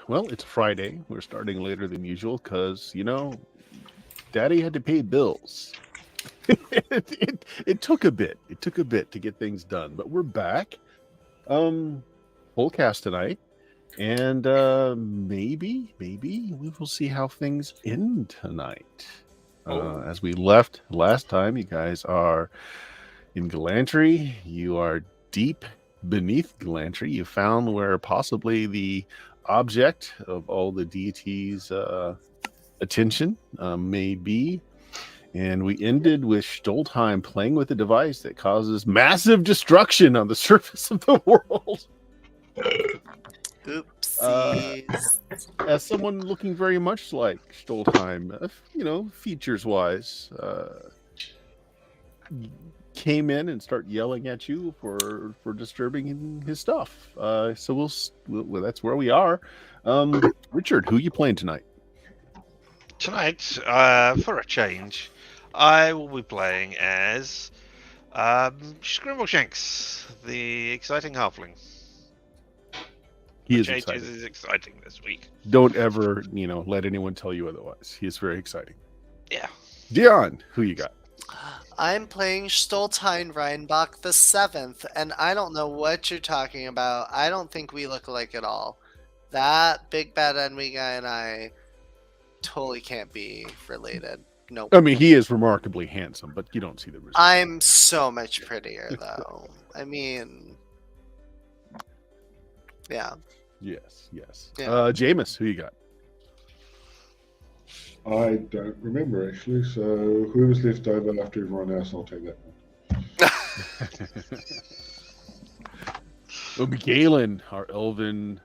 Well, it's Friday. We're starting later than usual because, Daddy had to pay bills. It took a bit. It took a bit to get things done, but we're back. Um, Full cast tonight, and maybe we will see how things end tonight. As we left last time, you guys are in Galantry. You are deep beneath Galantry. You found where possibly the object of all the deities' attention may be. And we ended with Stoltheim playing with a device that causes massive destruction on the surface of the world. Oopsies. As someone looking very much like Stoltheim, features wise, came in and start yelling at you for disturbing his stuff. So that's where we are. Richard, who you playing tonight? Tonight, for a change, I will be playing as Scrimbleshanks, the exciting halfling. He is Changes exciting. is exciting this week. Don't ever, let anyone tell you otherwise. He is very exciting. Yeah. Dion, who you got? I'm playing Stoltheim Reinbach the 7th, and I don't know what you're talking about. I don't think we look alike at all. That big bad enemy guy and I totally can't be related. Nope. I mean, he is remarkably handsome, but you don't see the result. I'm so much prettier, though. I mean, yeah. Yes. Yeah. Jameis, who you got? I don't remember actually. So whoever's left over after everyone else, I'll take that one. Galen, our elven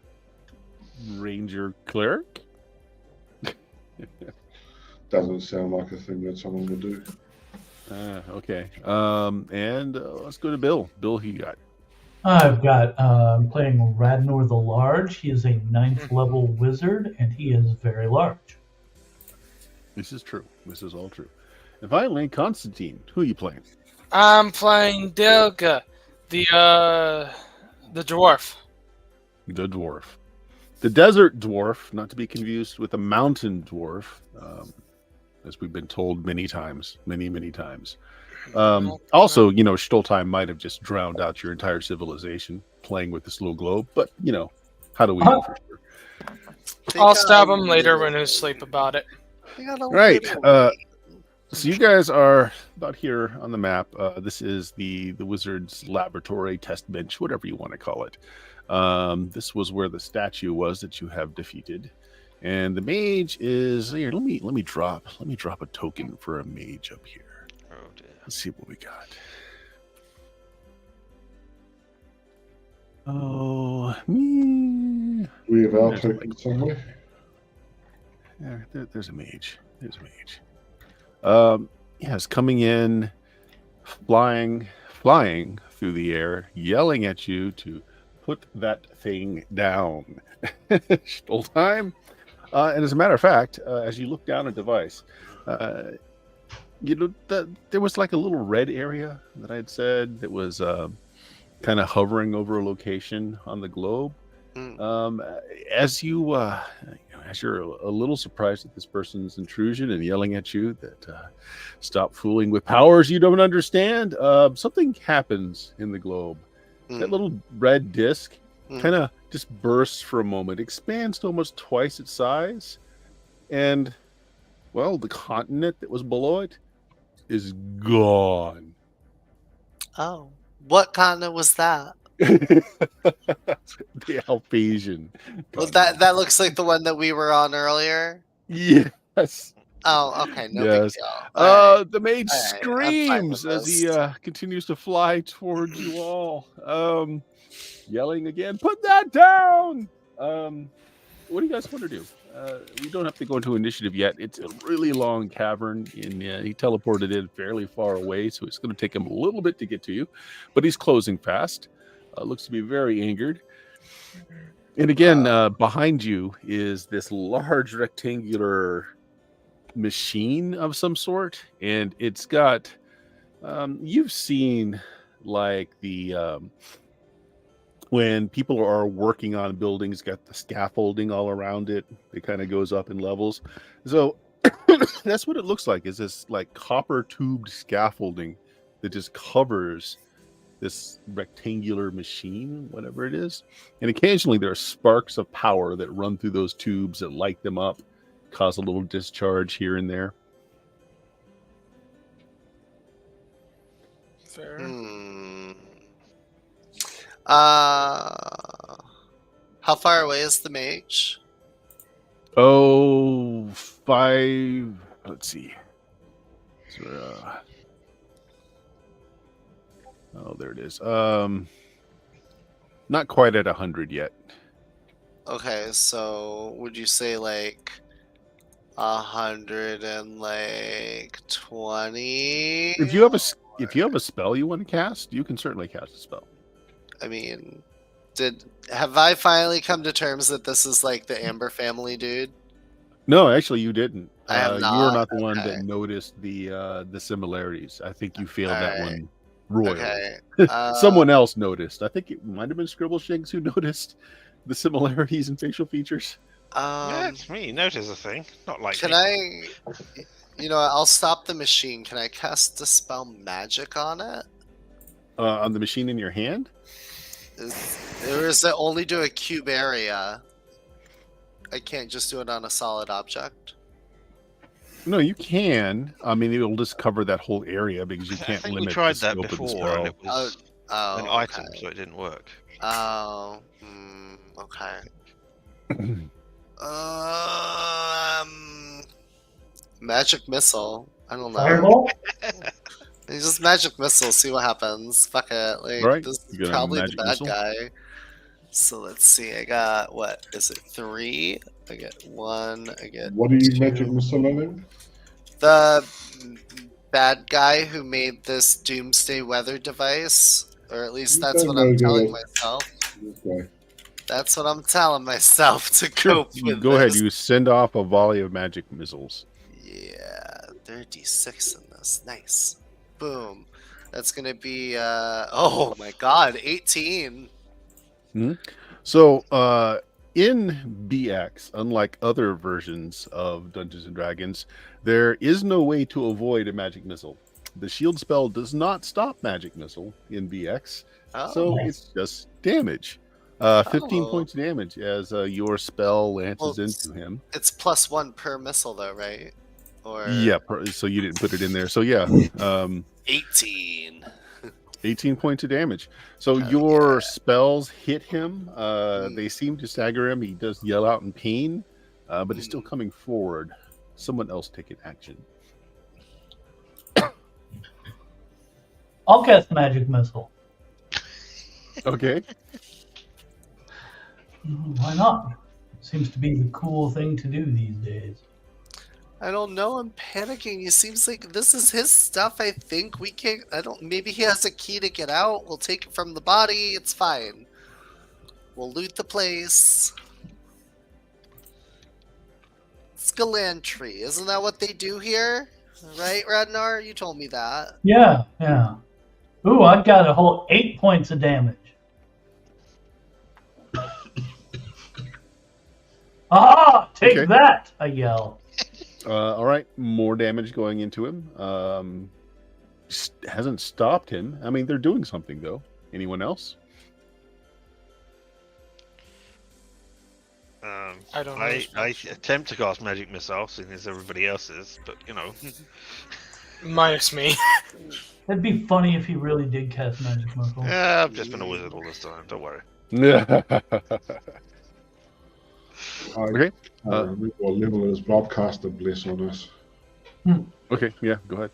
ranger cleric. Doesn't sound like a thing that someone would do. Okay. And let's go to Bill. Bill, who you got? I've got I'm playing Radnor the Large. He is a 9th level wizard, and he is very large. This is true. This is all true. And finally, Constantine, who are you playing? I'm playing Dilga, the dwarf. The dwarf. The desert dwarf, not to be confused with a mountain dwarf, as we've been told many times. Also, Stoltheim might have just drowned out your entire civilization playing with this little globe, but, how do we know for sure? I'll stab him later when he's asleep about it. Right. So you guys are about here on the map. This is the wizard's laboratory, test bench, whatever you want to call it. This was where the statue was that you have defeated, and the mage is here. Let me drop a token for a mage up here. Oh dear. Let's see what we got. Oh, We have our token somewhere. there's a mage. It's coming in, flying through the air, yelling at you to put that thing down. Stoltheim. And as a matter of fact, as you look down a device, there was like a little red area that I had said that was kind of hovering over a location on the globe. As you're a little surprised at this person's intrusion and yelling at you that stop fooling with powers you don't understand, something happens in the globe. That little red disc kind of just bursts for a moment, expands to almost twice its size, and, well, the continent that was below it is gone. Oh, what continent was that? The Alphasian. Well, that looks like the one that we were on earlier. Yes. Oh, okay. No Yes. big deal. The mage All right, I'm fine with screams as he continues to fly towards you all, yelling again, "Put that down!" What do you guys want to do? We don't have to go into initiative yet. It's a really long cavern, and he teleported in fairly far away, so it's going to take him a little bit to get to you, but he's closing fast. Looks to be very angered. And again, behind you is this large rectangular machine of some sort, and it's got you've seen like the when people are working on buildings, got the scaffolding all around it. It kind of goes up in levels. So that's what it looks like, is this like copper tubed scaffolding that just covers this rectangular machine, whatever it is. And occasionally there are sparks of power that run through those tubes that light them up, cause a little discharge here and there. Fair. How far away is the mage? Oh, 5. Let's see. So, oh, there it is. Not quite at 100 yet. Okay, so would you say like 120? If you have a spell you want to cast, you can certainly cast a spell. I mean, have I finally come to terms that this is like the Amber family, dude? No, actually, you didn't. I have You not. were not the one Okay. that noticed the similarities. I think you failed that Alright. one royally. Okay. Someone else noticed. I think it might have been Scribbleshanks who noticed the similarities in facial features. Yeah, it's me. Notice a thing. Not like Can me. I'll stop the machine. Can I cast Dispel Magic on it? On the machine in your hand? Or is it only do a cube area? I can't just do it on a solid object. No, you can. I mean, it'll just cover that whole area because you I can't think we limit tried the that scope of the before, spell. and it was Oh, an item, okay. so it didn't work. Oh, okay. Magic missile. I don't know. Fireball? You just magic missile. See what happens. Fuck it. Like Right. this You is got a probably the magic bad missile? guy. So let's see. I got what is it? 3. I get 1. I get What are you 2. magic missile on? The bad guy who made this doomsday weather device, or at least that's what I'm telling myself. Okay. That's what I'm telling myself to cope You with. go ahead. this. You send off a volley of magic missiles. Yeah, 36 in this. Nice. Boom. That's gonna be oh my god, 18. So, in BX, unlike other versions of Dungeons and Dragons, there is no way to avoid a magic missile. The shield spell does not stop magic missile in BX, Oh, so nice. it's just damage. 15 Oh. points of damage as your spell lances Well, into him. it's +1 per missile though, right? Or Yeah, so you didn't put it in there. So yeah, 18. 18 points of damage. So Hell your spells hit him. Mm. They seem to stagger him. He does yell out in pain, but he's still Mm. coming forward. Someone else take an action. I'll cast magic missile. Okay. Why not? Seems to be the cool thing to do these days. I don't know, I'm panicking. It seems like this is his stuff. I think we can't maybe he has a key to get out. We'll take it from the body, it's fine. We'll loot the place. Scalantry, isn't that what they do here? Right, Radnar? You told me that. Yeah. Ooh, I've got a whole 8 points of damage. Ah! Take Okay. that! I yell. All right. More damage going into him. Hasn't stopped him. I mean, they're doing something though. Anyone else? I don't know. I attempt to cast magic missile, seeing as everybody else is, but you know. Minus me. It'd be funny if he really did cast magic missile. Yeah, I've just been a wizard all this time. Don't worry. Yeah. Okay. What level is Bob caster bless on us? Okay. Yeah. Go ahead.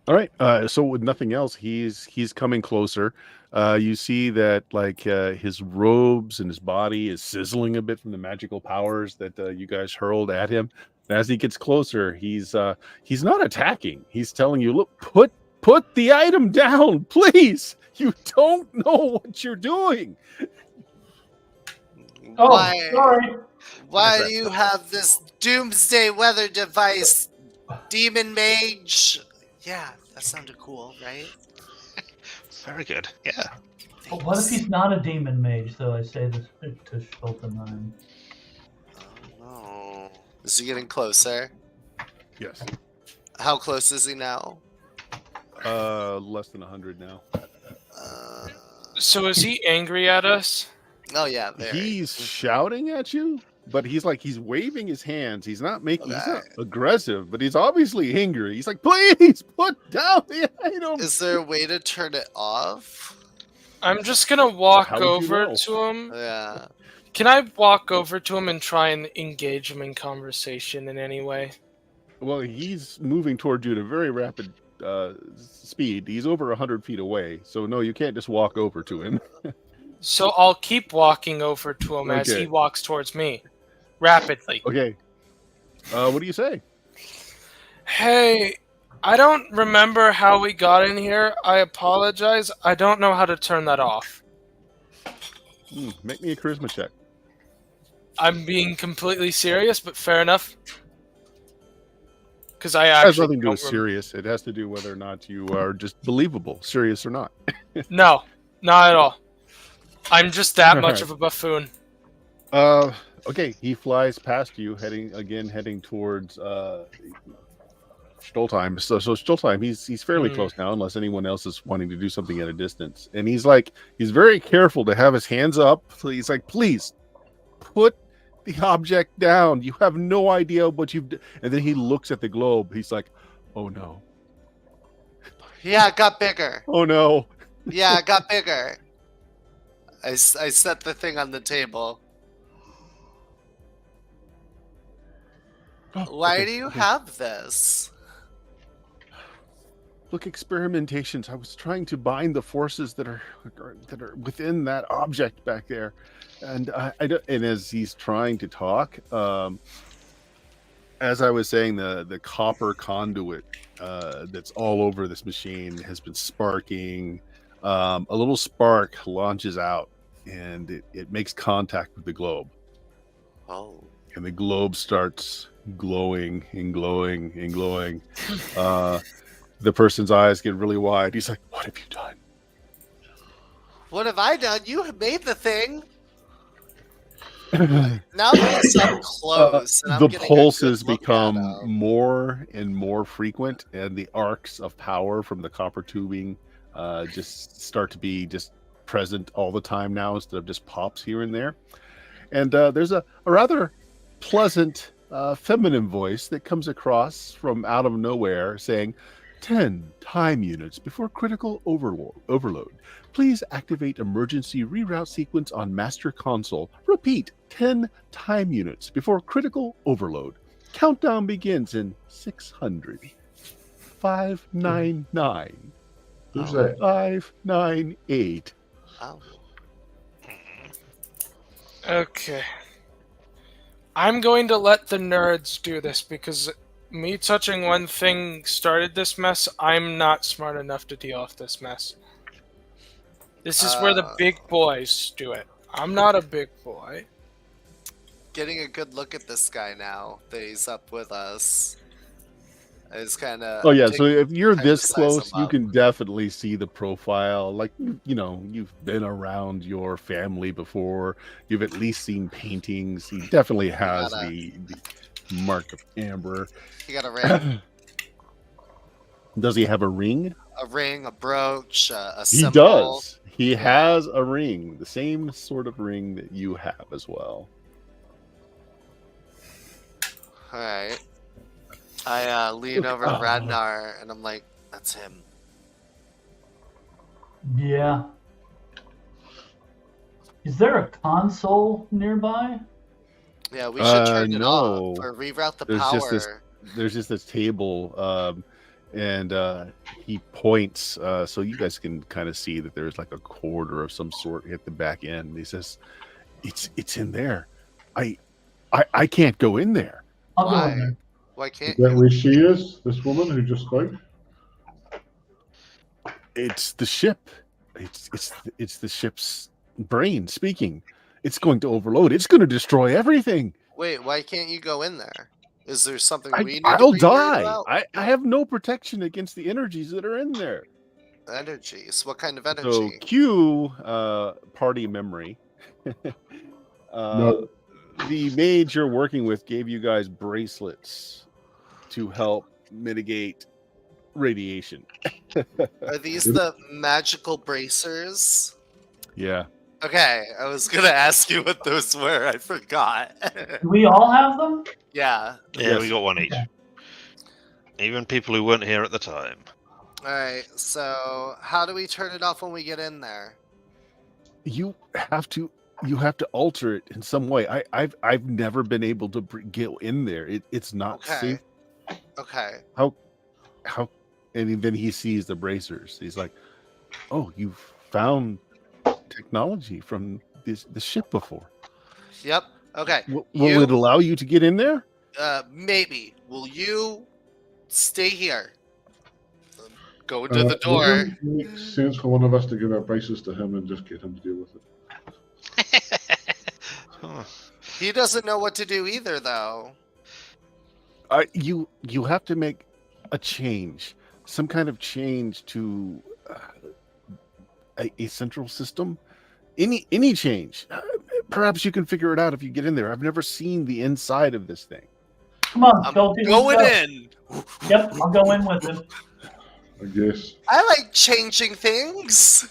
All right. So with nothing else, he's coming closer. You see that like his robes and his body is sizzling a bit from the magical powers that you guys hurled at him. And as he gets closer, he's not attacking. He's telling you, "Look, put the item down, please. You don't know what you're doing." Oh, Why? sorry. Why do you have this doomsday weather device, demon mage? Yeah, that sounded cool, right? Very good. Yeah. But what if he's not a demon mage, though? I say this to Stoltenheim. Oh no. Is he getting closer? Yes. How close is he now? Less than 100 now. So is he angry at us? Oh yeah, very. He's shouting at you, but he's waving his hands. He's not he's not Okay. aggressive, but he's obviously angry. He's like, please put down the item. Is there a way to turn it off? I'm just gonna walk How would you over know? to him. Yeah. Can I walk over to him and try and engage him in conversation in any way? Well, he's moving toward you at a very rapid speed. He's over 100 feet away, so no, you can't just walk over to him. So I'll keep walking over to him as Okay. he walks towards me, rapidly. Okay. What do you say? Hey, I don't remember how we got in here. I apologize. I don't know how to turn that off. Make me a charisma check. I'm being completely serious, but fair enough. Because I It has actually nothing to do don't with serious. It has to do whether or not you are just believable, serious or not. No, not at all. I'm just that much Alright. of a buffoon. Okay, he flies past you, heading towards Stoltheim. So Stoltheim, he's fairly close now, unless anyone else is wanting to do something at a distance. And he's very careful to have his hands up. So he's like, please put the object down. You have no idea what you've done. And then he looks at the globe. He's like, oh no, Yeah, it got bigger. oh no. Yeah, it got bigger. I set the thing on the table. Oh, Why okay, do you okay. have this? Look, experimentations. I was trying to bind the forces that are within that object back there, and I don't, and as he's trying to talk, as I was saying, the copper conduit that's all over this machine has been sparking. A little spark launches out, and it makes contact with the globe, Oh. and the globe starts glowing and glowing and glowing. The person's eyes get really wide. He's like, what have you done? What have I done? You have made the thing. Now that it's up close, and I'm The getting a good pulses look at become him. more and more frequent, and the arcs of power from the copper tubing just start to be just present all the time now instead of just pops here and there. And there's a rather pleasant feminine voice that comes across from out of nowhere saying, 10 time units before critical overload. Please activate emergency reroute sequence on master console. Repeat, 10 time units before critical overload. Countdown begins in 600. 599. Who's that? 598. Oh. Okay. I'm going to let the nerds do this because me touching one thing started this mess. I'm not smart enough to deal with this mess. This is where the big boys do it. I'm not a big boy. Getting a good look at this guy now that he's up with us is kind of. Oh yeah, so if you're kinda this size close, him you up. can definitely see the profile. Like, you know, you've been around your family before. You've at least seen paintings. He definitely has gotta- the mark of amber. He got a ring, Does he have a ring? a brooch, a He symbol. does. He has a ring, the same sort of ring that you have as well. All right. I lean over to Radnar and I'm like, "That's him." Yeah. Is there a console nearby? Yeah, we should turn it no. off or reroute the There's power. just this- There's just this table, and he points, so you guys can kind of see that there's like a corridor of some sort at the back end. He says, "It's in there. I can't go in there." I'll go Why? in there. Why Is can't that you? where she is? This woman who just spoke? It's the ship. It's the ship's brain speaking. It's going to overload. It's going to destroy everything. Wait, why can't you go in there? Is there something we need to I'll be worried die. about? I have no protection against the energies that are in there. Energies. What kind of energy? So cue party memory. No. The mage you're working with gave you guys bracelets to help mitigate radiation. Are these the magical bracers? Yeah. Okay, I was gonna ask you what those were. I forgot. Do we all have them? Yeah. Yeah, we Yes. got one each. Okay. Even people who weren't here at the time. Alright, so how do we turn it off when we get in there? You have to alter it in some way. I've never been able to get in there. It's not Okay. safe. Okay. How and then he sees the bracers. He's like, "Oh, you've found technology from the ship before. Yep. Okay. Will You- it allow you to get in there?" Maybe. Will you stay here? Go to the door. Would it make sense for one of us to give our braces to him and just get him to deal with it? Oh, He doesn't know what to do either, though. You have to make a change, some kind of change to a central system. Any change. Perhaps you can figure it out if you get in there. I've never seen the inside of this thing. Come on, I'm Shelty, let's going go. in. Yep, I'll go in with him. I guess. I like changing things.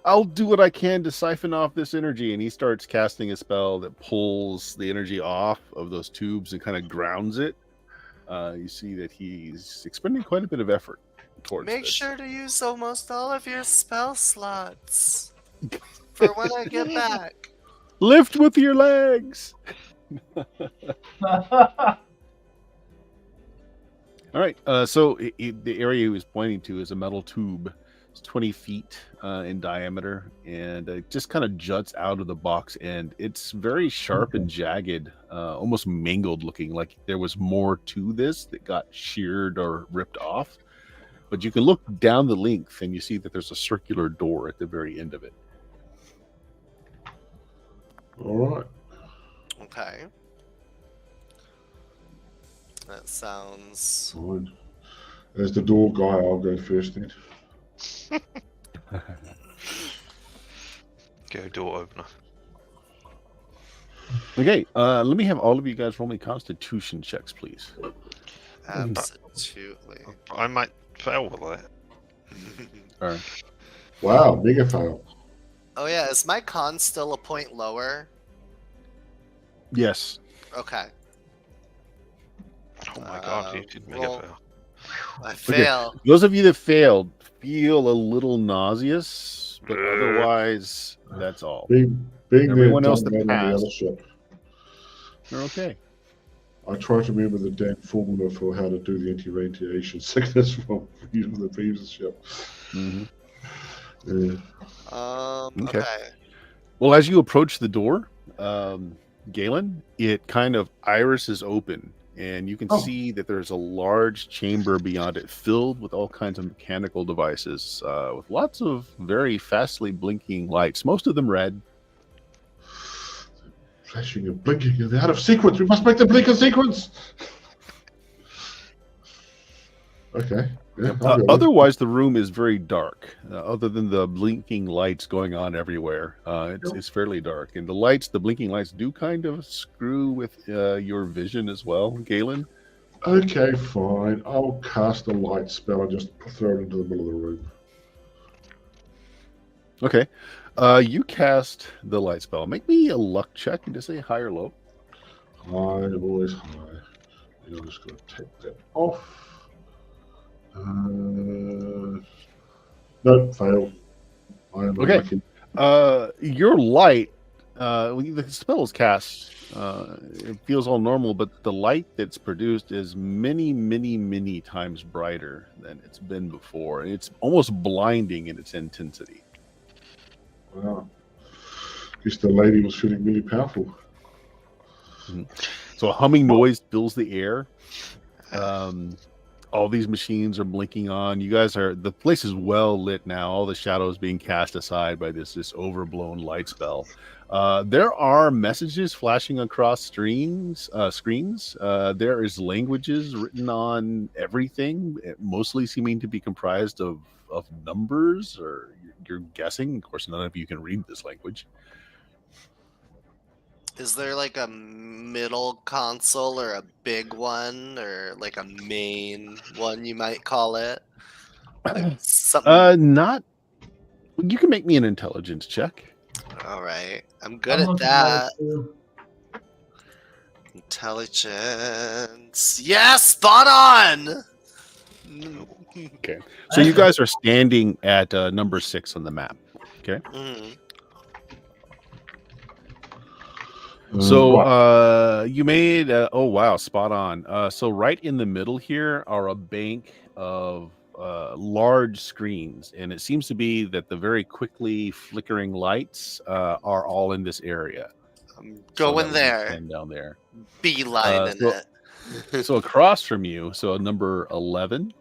I'll do what I can to siphon off this energy. And he starts casting a spell that pulls the energy off of those tubes and kind of grounds it. You see that he's expending quite a bit of effort towards Make this. sure to use almost all of your spell slots for when I get back. Lift with your legs. All right. So the area he was pointing to is a metal tube. It's 20 feet in diameter, and it just kind of juts out of the box end. It's very sharp and jagged, almost mangled looking, like there was more to this that got sheared or ripped off. But you can look down the length, and you see that there's a circular door at the very end of it. All right. Okay. That sounds. Fine. As the door guy, I'll go first then. go door opener. Okay. Let me have all of you guys roll me Constitution checks, please. Absolutely. I might fail with that. All right. Wow, mega fail. Oh yeah, is my con still a point lower? Yes. Okay. Oh my god, you did mega well- fail. I fail. Those of you that failed feel a little nauseous, but otherwise, that's all. Being Everyone the else dumb that man on the passed. other ship, You're okay. I try to remember the damn formula for how to do the anti-radiation sickness from using the previous ship. Mm-hmm. Yeah. Okay. Okay. Well, as you approach the door, Galen, it kind of irises open, and you can Oh. see that there's a large chamber beyond it filled with all kinds of mechanical devices, with lots of very fastly blinking lights, most of them red. Flashing and blinking and out of sequence. We must make them blink in sequence. Okay. Yeah, I'll go then. Otherwise, the room is very dark. Other than the blinking lights going on everywhere, it's fairly dark. And the blinking lights do kind of screw with your vision as well, Galen. Okay, fine. I'll cast a light spell and just throw it into the middle of the room. Okay. You cast the light spell. Make me a luck check and just say high or low. High, always high. And I'm just going to take that off. Nope, fail. I am Okay. unlucky. Your light, when the spell is cast, it feels all normal, but the light that's produced is many, many, many times brighter than it's been before. It's almost blinding in its intensity. Wow. Guess the lady was feeling really powerful. So a humming noise fills the air. all these machines are blinking on. The place is well lit now. All the shadows being cast aside by this overblown light spell. There are messages flashing across screens. There is languages written on everything, mostly seeming to be comprised of numbers, or you're guessing. Of course, none of you can read this language. Is there like a middle console or a big one or like a main one you might call it? Like something. Not. You can make me an intelligence check. All right, I'm good I'm at looking that. it too. Intelligence. Yes, spot on. Okay. So you guys are standing at number 6 on the map. Okay. Mhm. So Right. you made oh wow, spot on. So right in the middle here are a bank of large screens, and it seems to be that the very quickly flickering lights are all in this area. I'm So that going would be there. 10 down there. Beelining So, it. so across from you, so number 11,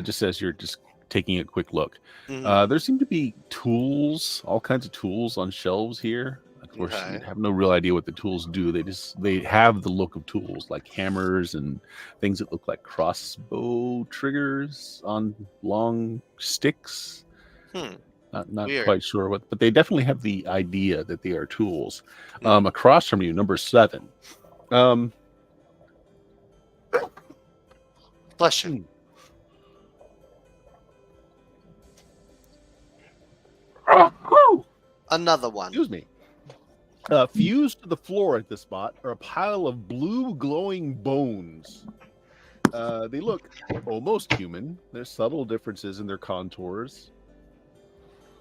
just as you're just taking a quick look, Mhm. there seem to be tools, all kinds of tools on shelves here. Of course, Okay. you have no real idea what the tools do. They have the look of tools, like hammers and things that look like crossbow triggers on long sticks. Not Weird. quite sure what, but they definitely have the idea that they are tools. Mhm. Across from you, number 7. Bless you. Another one. Excuse me. Fused to the floor at this spot are a pile of blue glowing bones. They look almost human. There's subtle differences in their contours.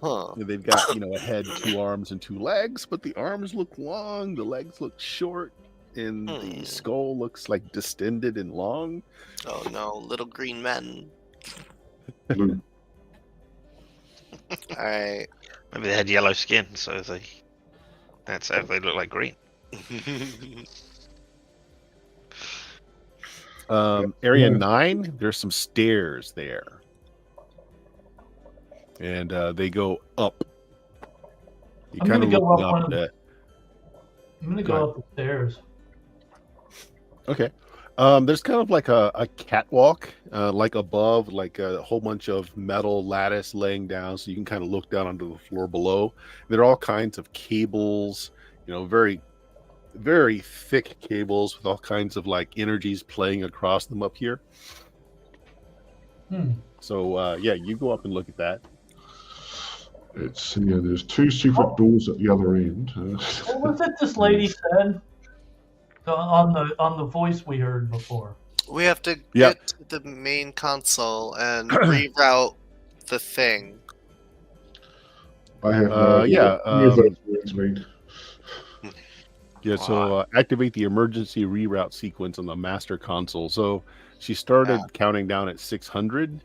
Huh. They've got, a head, 2 arms, and 2 legs, but the arms look long, the legs look short, and the skull looks like distended and long. Oh no, little green men. Blue. All right. Maybe they had yellow skin, so that's how they look like green. Area 9, there's some stairs there. And they go up. You I'm kind gonna of go looking up one up of at. I'm gonna Go go up the stairs. Okay. There's kind of like a catwalk, like above, like a whole bunch of metal lattice laying down, so you can kind of look down onto the floor below. There are all kinds of cables, very, very thick cables with all kinds of like energies playing across them up here. So yeah, you go up and look at that. There's 2 secret doors at the other end. What was it this lady said on the voice we heard before? We have to Yep. get to the main console and reroute the thing. I have no idea yeah, what any of those words mean. Yeah, so activate the emergency reroute sequence on the master console. So she started counting down at 600.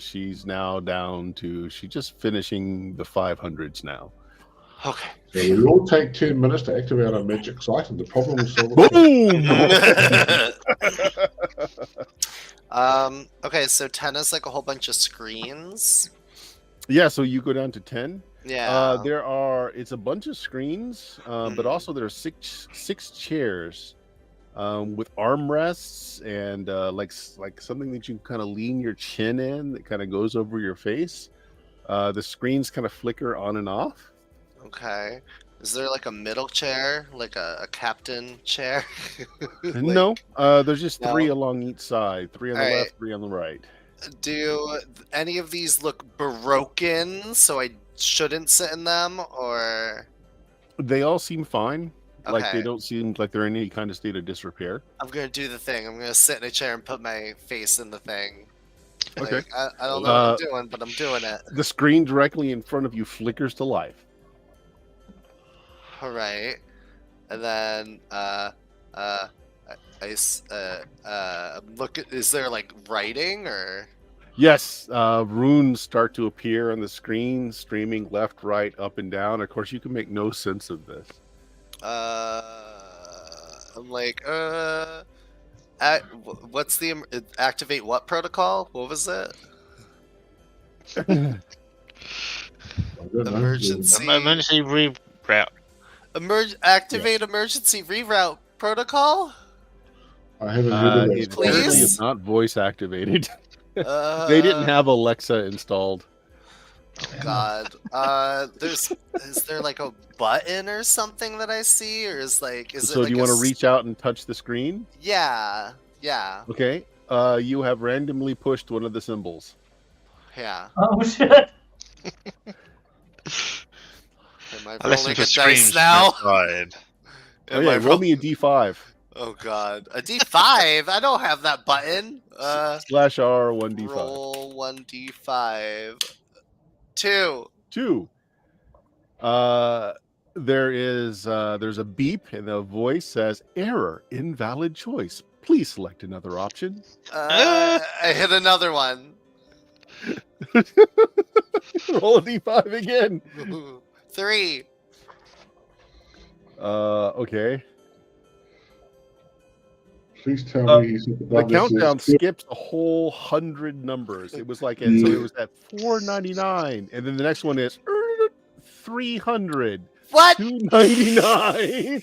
She's now down to, she's just finishing the 500s now. Okay. So we all take 10 minutes to activate our magic site, and the problem is solved. Boom! Okay, so 10 is like a whole bunch of screens. Yeah, so you go down to 10. Yeah. It's a bunch of screens, but also there are six chairs with armrests and like something that you can kind of lean your chin in that kind of goes over your face. The screens kind of flicker on and off. Okay. Is there like a middle chair, like a captain chair? No, there's just 3 along each side, 3 on the left, 3 on the right. Do any of these look broken, so I shouldn't sit in them, or? They all seem fine. Like they Okay. don't seem like they're in any kind of state of disrepair. I'm gonna do the thing. I'm gonna sit in a chair and put my face in the thing. Okay. Like, I don't know what I'm doing, but I'm doing it. The screen directly in front of you flickers to life. All right. And then look at, is there like writing or? Yes, runes start to appear on the screen, streaming left, right, up, and down. Of course, you can make no sense of this. I'm like, What's the activate what protocol? What was it? I don't know. Emergency. Emergency reroute. Activate emergency reroute protocol. I haven't heard of It that. apparently Please? is not voice activated. They didn't have Alexa installed. Oh God. Is there like a button or something that I see, or is So it do like you want to reach out and touch the screen? Yeah. Okay. You have randomly pushed one of the symbols. Yeah. Oh shit! Am I I listen rolling for a dice screams now? outside. Oh yeah, roll me a d5. Oh God, a D5. I don't have that button. /R 1d5. Roll 1d5. 2. 2. There's a beep and the voice says error, invalid choice. Please select another option. I hit another one. Roll a d5 again. 3. Okay. Please tell me he's at the The button that says countdown skip. skips a whole 100 numbers. It was like, so it was at 499, and then the next one is 300, What? 299.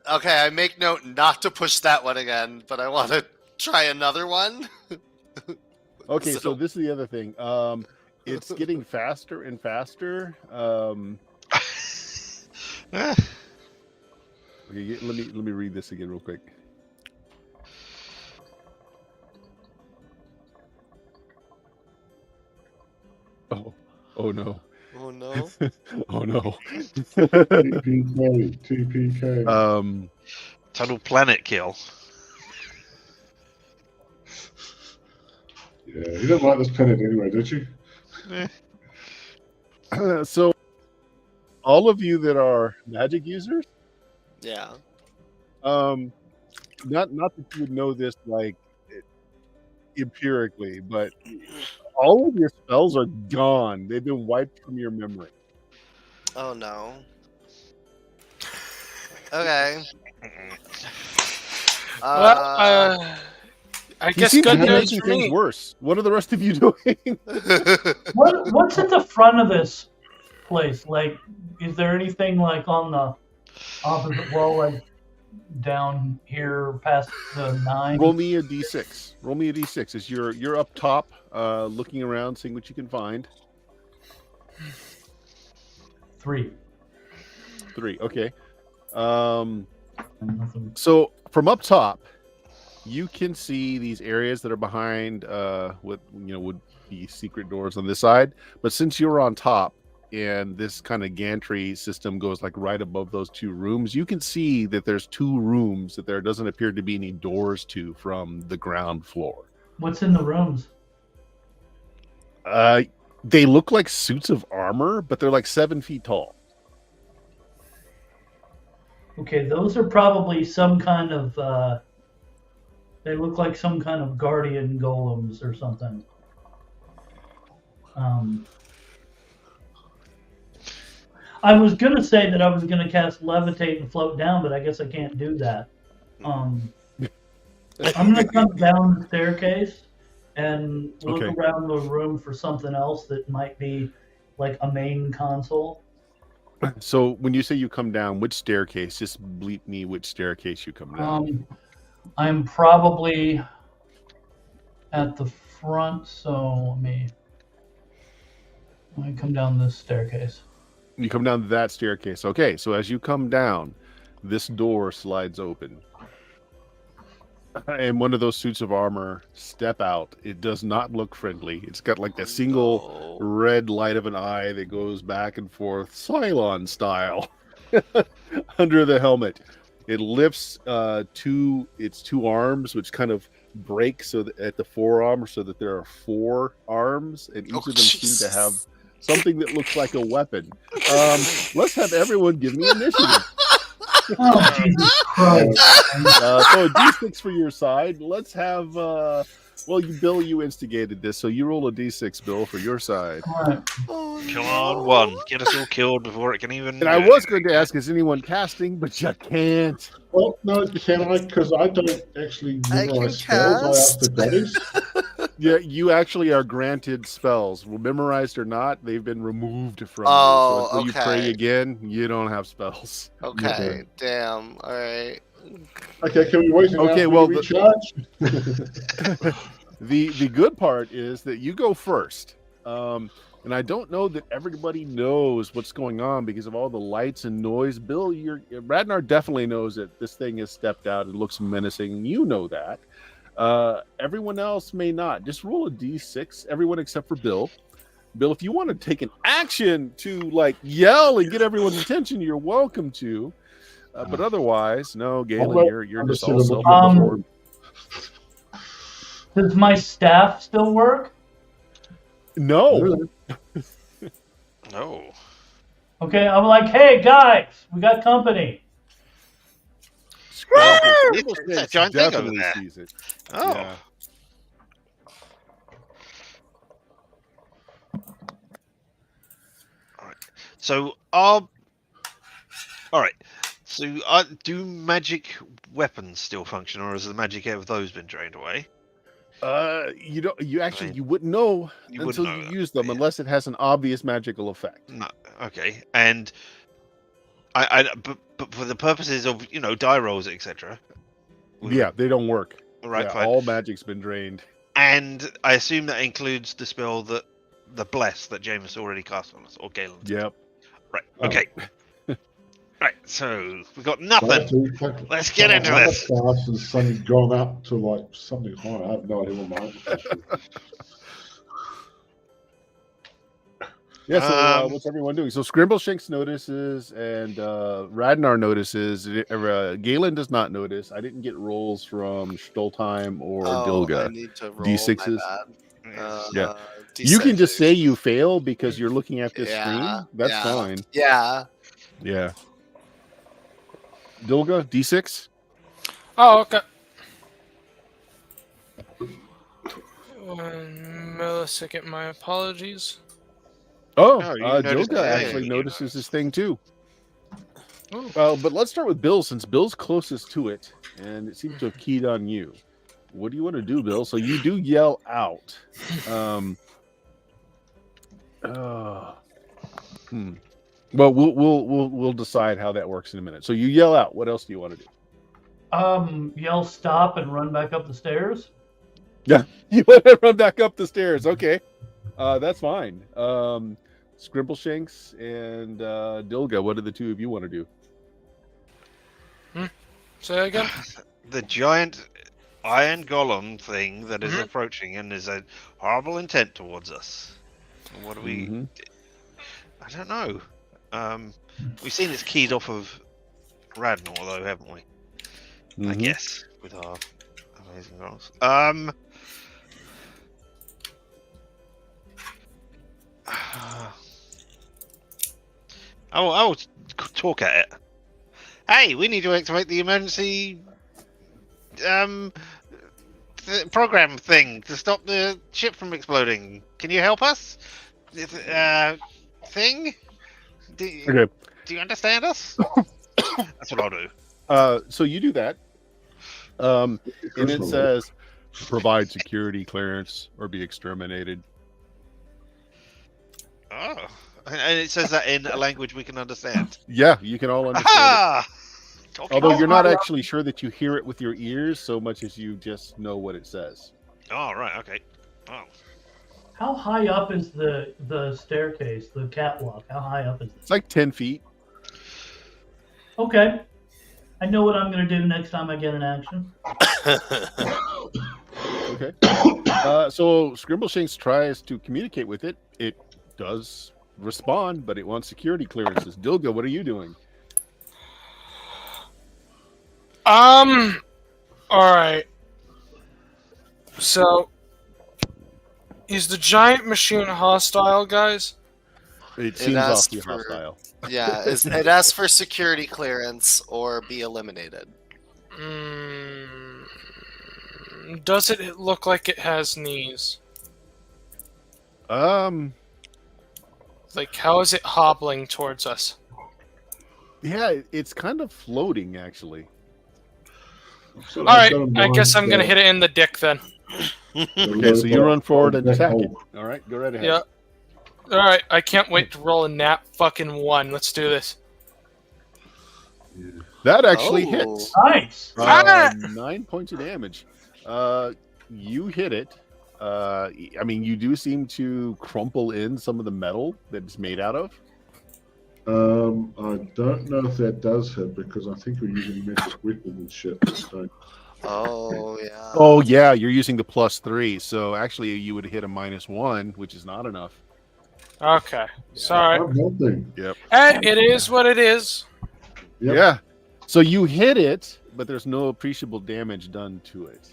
Okay, I make note not to push that one again, but I want to try another one. Okay, so So- this is the other thing. It's getting faster and faster. Okay, let me read this again real quick. Oh no. Oh no. Oh no. TPK. Total planet kill. Yeah, you don't like this planet anyway, don't you? So all of you that are magic users, Yeah. not that you would know this like empirically, but all of your spells are gone. They've been wiped from your memory. Oh no. Okay. Well, I You guess seem to good be news making for things me. worse. What are the rest of you doing? What's at the front of this place? Like, is there anything like on the opposite wall, like down here past the 9? Roll me a d6. Roll me a d6. As you're up top, looking around, seeing what you can find. 3. 3. Okay. Nothing. So from up top, you can see these areas that are behind what would be secret doors on this side. But since you're on top and this kind of gantry system goes like right above those 2 rooms, you can see that there's 2 rooms that there doesn't appear to be any doors to from the ground floor. What's in the rooms? They look like suits of armor, but they're like 7 feet tall. Okay, those are probably some kind of. They look like some kind of guardian golems or something. I was gonna say that I was gonna cast levitate and float down, but I guess I can't do that. I'm gonna come down the staircase and look Okay. around the room for something else that might be like a main console. So when you say you come down, which staircase? Just bleep me which staircase you come down. I'm probably at the front, so let me come down this staircase. You come down that staircase. Okay, so as you come down, this door slides open. And one of those suits of armor step out. It does not look friendly. It's got like a single red light of an eye that goes back and forth, Cylon style, under the helmet. It lifts its 2 arms, which kind of break so that at the forearm, so that there are 4 arms, and each of them seem to have something that looks like a weapon. Let's have everyone give me initiative. Oh, Jesus Christ. So a d6 for your side. Let's have Bill, you instigated this, so you roll a d6, Bill, for your side. All right. Come on, 1. Get us all killed before it can even. And I was going to ask, is anyone casting, but you can't. Well, no, can I? Because I don't actually I can memorize spells. I ask the cast. goddess. Yeah, you actually are granted spells. Well, memorized or not, they've been removed from Oh, you. So until you pray okay. again, you don't have spells. Okay, damn. All right. Okay, can we wait an Okay, hour well, to recharge? The good part is that you go first. And I don't know that everybody knows what's going on because of all the lights and noise. Bill, Radnar definitely knows that this thing has stepped out and looks menacing. You know that. Everyone else may not. Just roll a d6, everyone except for Bill. Bill, if you want to take an action to like yell and get everyone's attention, you're welcome to. But otherwise, no, Galen, you're just all self-absorbed. Does my staff still work? No. No. Okay, I'm like, hey guys, we got company. It's a giant thing over Definitely there. sees it. Oh. Yeah. So, all right. So, do magic weapons still function, or has the magic of those been drained away? You wouldn't know You until wouldn't know you that, use them, yeah. unless it has an obvious magical effect. No. Okay. And but for the purposes of die rolls, etc. Yeah, they don't work. Right. Yeah, Fine. all magic's been drained. And I assume that includes the spell that the bless that James already cast on us, or Galen. Yep. Right. Oh. Okay. Right. So we got nothing. Let's get into this. Class has suddenly gone up to like something higher. I have no idea what mine is. Yeah, so what's everyone doing? So Scrimbleshanks notices and Radnar notices. Galen does not notice. I didn't get rolls from Stoltheim or I Dilga. need to roll D6s. my bad. Yeah. D6. You can just say you fail because you're looking at this Yeah, screen. That's yeah. fine. Yeah. Yeah. Dilga, D6? Oh, okay. 1 millisecond, my apologies. Oh, Oh, you noticed Dilga that. actually You notices noticed. this thing too. Oh. But let's start with Bill, since Bill's closest to it, and it seems to have keyed on you. What do you want to do, Bill? So you do yell out. Well, we'll decide how that works in a minute. So you yell out. What else do you want to do? Yell stop and run back up the stairs. Yeah, you want to run back up the stairs. Okay, that's fine. Scrimbleshanks and Dilga, what do the two of you want to do? Say that again. The giant iron golem thing that is approaching and is a horrible intent towards us. What do we? Mhm. I don't know. We've seen it's keyed off of Radnor, though, haven't we? I Mhm. guess with our amazing rolls. I'll talk at it. Hey, we need to activate the emergency program thing to stop the ship from exploding. Can you help us? Thing? Okay. Do you understand us? That's what I'll do. So you do that. And it says provide security clearance or be exterminated. Oh. And it says that in a language we can understand. Yeah, you can all understand it. Ah! Although you're not actually sure that you hear it with your ears so much as you just know what it says. Oh, right, okay. Oh. How high up is the staircase, the catwalk? How high up is it? It's like 10 feet. Okay. I know what I'm going to do next time I get an action. Okay. So Scrimbleshanks tries to communicate with it. It does respond, but it wants security clearances. Dilga, what are you doing? All right. So, is the giant machine hostile, guys? It seems asks awfully for- hostile. Yeah, it asks for security clearance or be eliminated. Does it look like it has knees? Like how is it hobbling towards us? Yeah, it's kind of floating actually. All right, I guess I'm gonna hit it in the dick then. Okay, so you run forward and attack it. All right, go right ahead. Yeah. All right, I can't wait to roll a nat fucking 1. Let's do this. That actually Oh. hits. Nice. 9 points of damage. You hit it. I mean, you do seem to crumple in some of the metal that it's made out of. I don't know if that does hit because I think we're using magic weapons and shit. So. Oh yeah. Oh yeah, you're using the +3, so actually you would hit a -1, which is not enough. Okay, sorry. Nothing. And it is what it is. Yep. Yeah. So you hit it, but there's no appreciable damage done to it.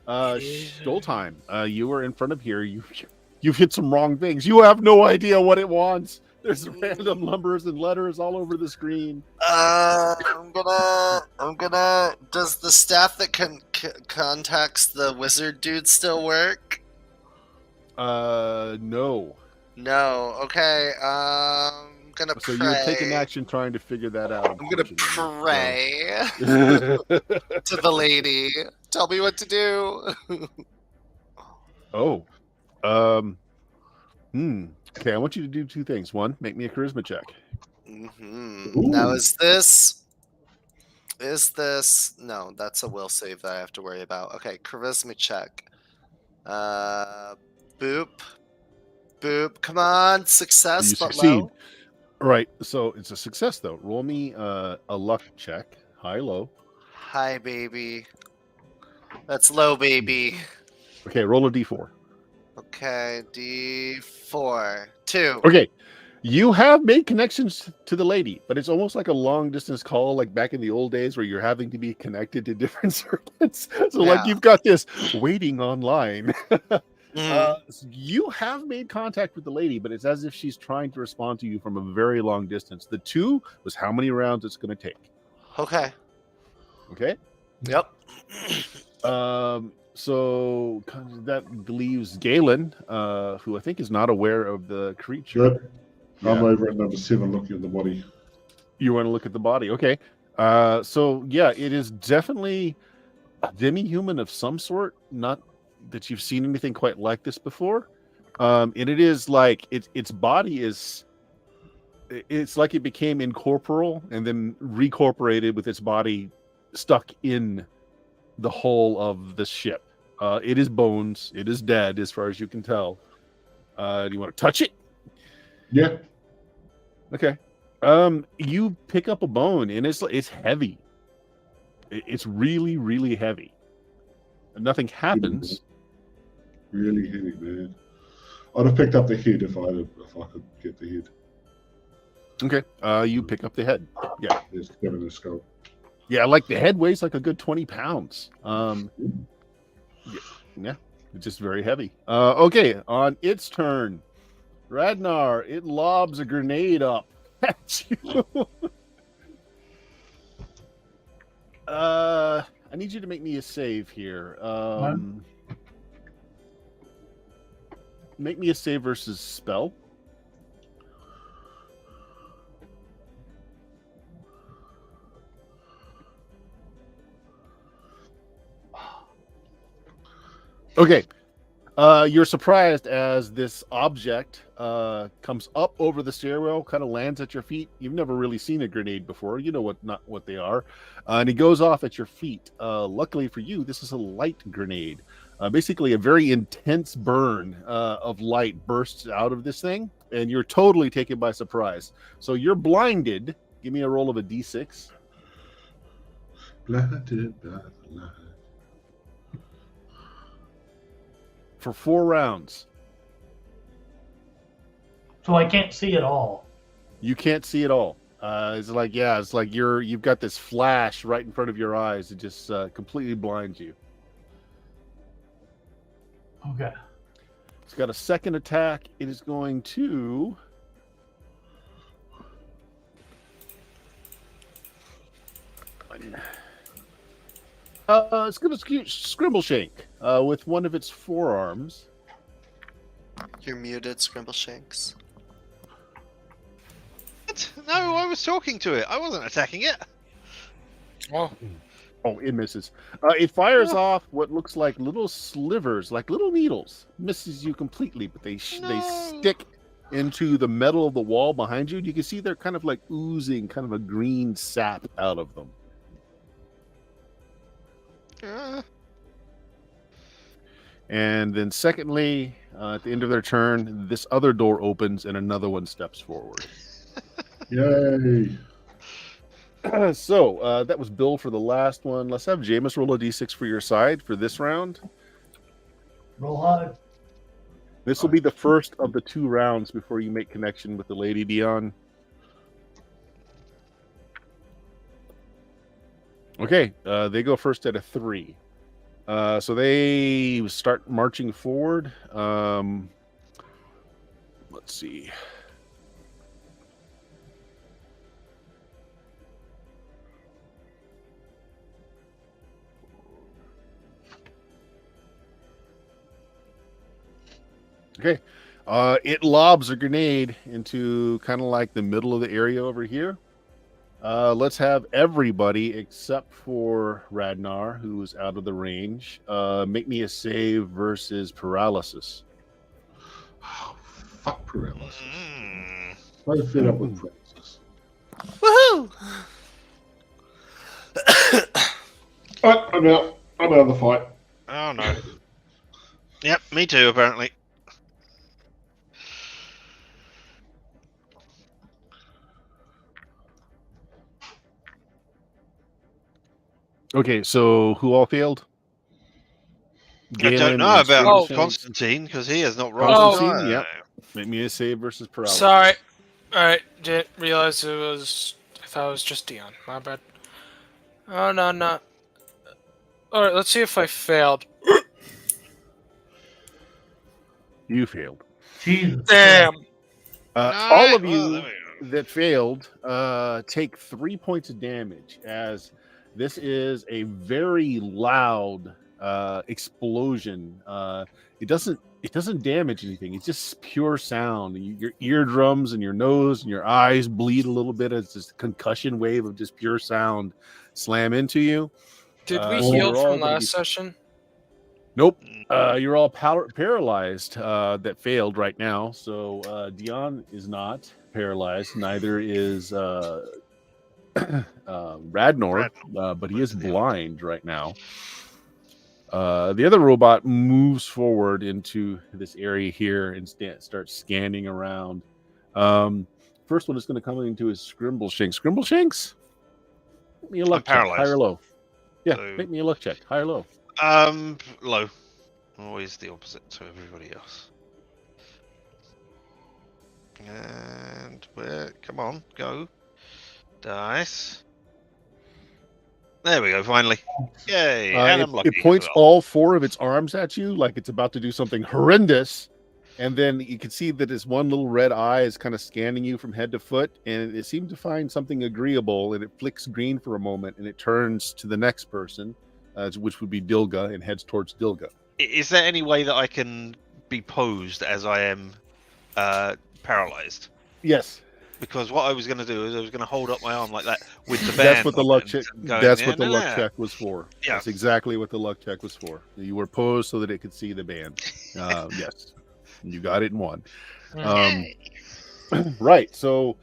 Stoltheim, you were in front of here. You've hit some wrong things. You have no idea what it wants. There's random numbers and letters all over the screen. I'm gonna. Does the staff that contacts the wizard dude still work? No. No. Okay. I'm gonna So pray. you're taking action trying to figure that out. I'm gonna pray So- to the lady. Tell me what to do. Oh. Okay, I want you to do 2 things. 1, make me a charisma check. Now is this? No, that's a will save that I have to worry about. Okay, charisma check. Boop. Come on, success, You but succeed. low. Right. So it's a success though. Roll me a luck check. High, low. Hi, baby. That's low, baby. Okay, roll a d4. Okay, D4. 2. Okay. You have made connections to the lady, but it's almost like a long distance call, like back in the old days where you're having to be connected to different circuits. So, like, Yeah. you've got this waiting online. Mhm. You have made contact with the lady, but it's as if she's trying to respond to you from a very long distance. The 2 was how many rounds it's going to take. Okay. Okay. Yep. So that leaves Galen, who I think is not aware of the creature. Good. Yeah. I'm over at number 7 looking at the body. You want to look at the body. Okay. So yeah, it is definitely a demi-human of some sort. Not that you've seen anything quite like this before. And it is like its body is. It's like it became incorporeal and then recorporated with its body stuck in the hull of the ship. It is bones. It is dead, as far as you can tell. Do you want to touch it? Yeah. Okay. You pick up a bone, and it's heavy. It's really, really heavy. Nothing happens. Really heavy, man. I'd have picked up the head if I could get the head. Okay. You pick up the head. Yeah. There's Kevin the skull. Yeah, like the head weighs like a good 20 pounds. Yeah, it's just very heavy. Okay, on its turn, Radnar, it lobs a grenade up at you. I need you to make me a save here. Make me a save versus spell. Okay. You're surprised as this object comes up over the stairwell, kind of lands at your feet. You've never really seen a grenade before. You know what they are. And it goes off at your feet. Luckily for you, this is a light grenade. Basically, a very intense burn of light bursts out of this thing, and you're totally taken by surprise. So you're blinded. Give me a roll of a d6. Blinded by the light. For 4 rounds. So I can't see at all. You can't see at all. It's like you've got this flash right in front of your eyes. It just completely blinds you. Okay. It's got a second attack. It is going to. It's going to scrimble shank with one of its forearms. You're muted, Scrimbleshanks. What? No, I was talking to it. I wasn't attacking it. Oh, Oh, it misses. It fires off what looks like little slivers, like little needles. Misses you completely, but they stick into the metal of the wall behind you. And you can see they're kind of like oozing kind of a green sap out of them. And then secondly, at the end of their turn, this other door opens and another one steps forward. Yay! So that was Bill for the last one. Let's have Jameis roll a d6 for your side for this round. Roll high. This will be the first of the 2 rounds before you make connection with the Lady Dion. Okay, they go first at a 3. So they start marching forward. Let's see. Okay. It lobs a grenade into kind of like the middle of the area over here. Let's have everybody except for Radnar, who's out of the range, make me a save versus paralysis. Oh, fuck paralysis. Mm. I'm fed up with paralysis. Woohoo! Right, I'm out. I'm out of the fight. Oh no. Yep, me too, apparently. Okay, so who all failed? I don't Galen know and about Squirtle. Constantine because he has not rolled. Constantine, either. yep. Make me a save versus paralysis. Sorry. Alright, didn't realize it was... I thought it was just Dion. My bad. Oh, no, no. Alright, let's see if I failed. You failed. Jesus. Damn! All of Well, you there we that failed take 3 points of damage, as this is a very loud explosion. It doesn't damage anything. It's just pure sound. Your eardrums and your nose and your eyes bleed a little bit as this concussion wave of just pure sound slam into you. Did we so heal you're all from gonna last be- session? Nope. go. You're all paralyzed that failed right now. So Dion is not paralyzed. Neither is Radnor, but he is blind right now. The other robot moves forward into this area here and starts scanning around. First one is going to come into his Scrimbleshanks. Scrimbleshanks? Make me a luck check. paralyzed. High or low? Yeah, So- make me a luck check. High or low? Low. Always the opposite to everybody else. And where? Come on, go. Dice. There we go. Finally. Yay! And I'm lucky It as points well. all 4 of its arms at you like it's about to do something horrendous. And then you can see that its one little red eye is kind of scanning you from head to foot. And it seemed to find something agreeable. And it flicks green for a moment. And it turns to the next person, which would be Dilga, and heads towards Dilga. Is there any way that I can be posed as I am paralyzed? Yes. Because what I was going to do is I was going to hold up my arm like that with the band. That's what the on luck it check. and going, That's what the "No, luck no." check was for. Yeah. That's exactly what the luck check was for. You were posed so that it could see the band. Yes, you got it in one. Right. So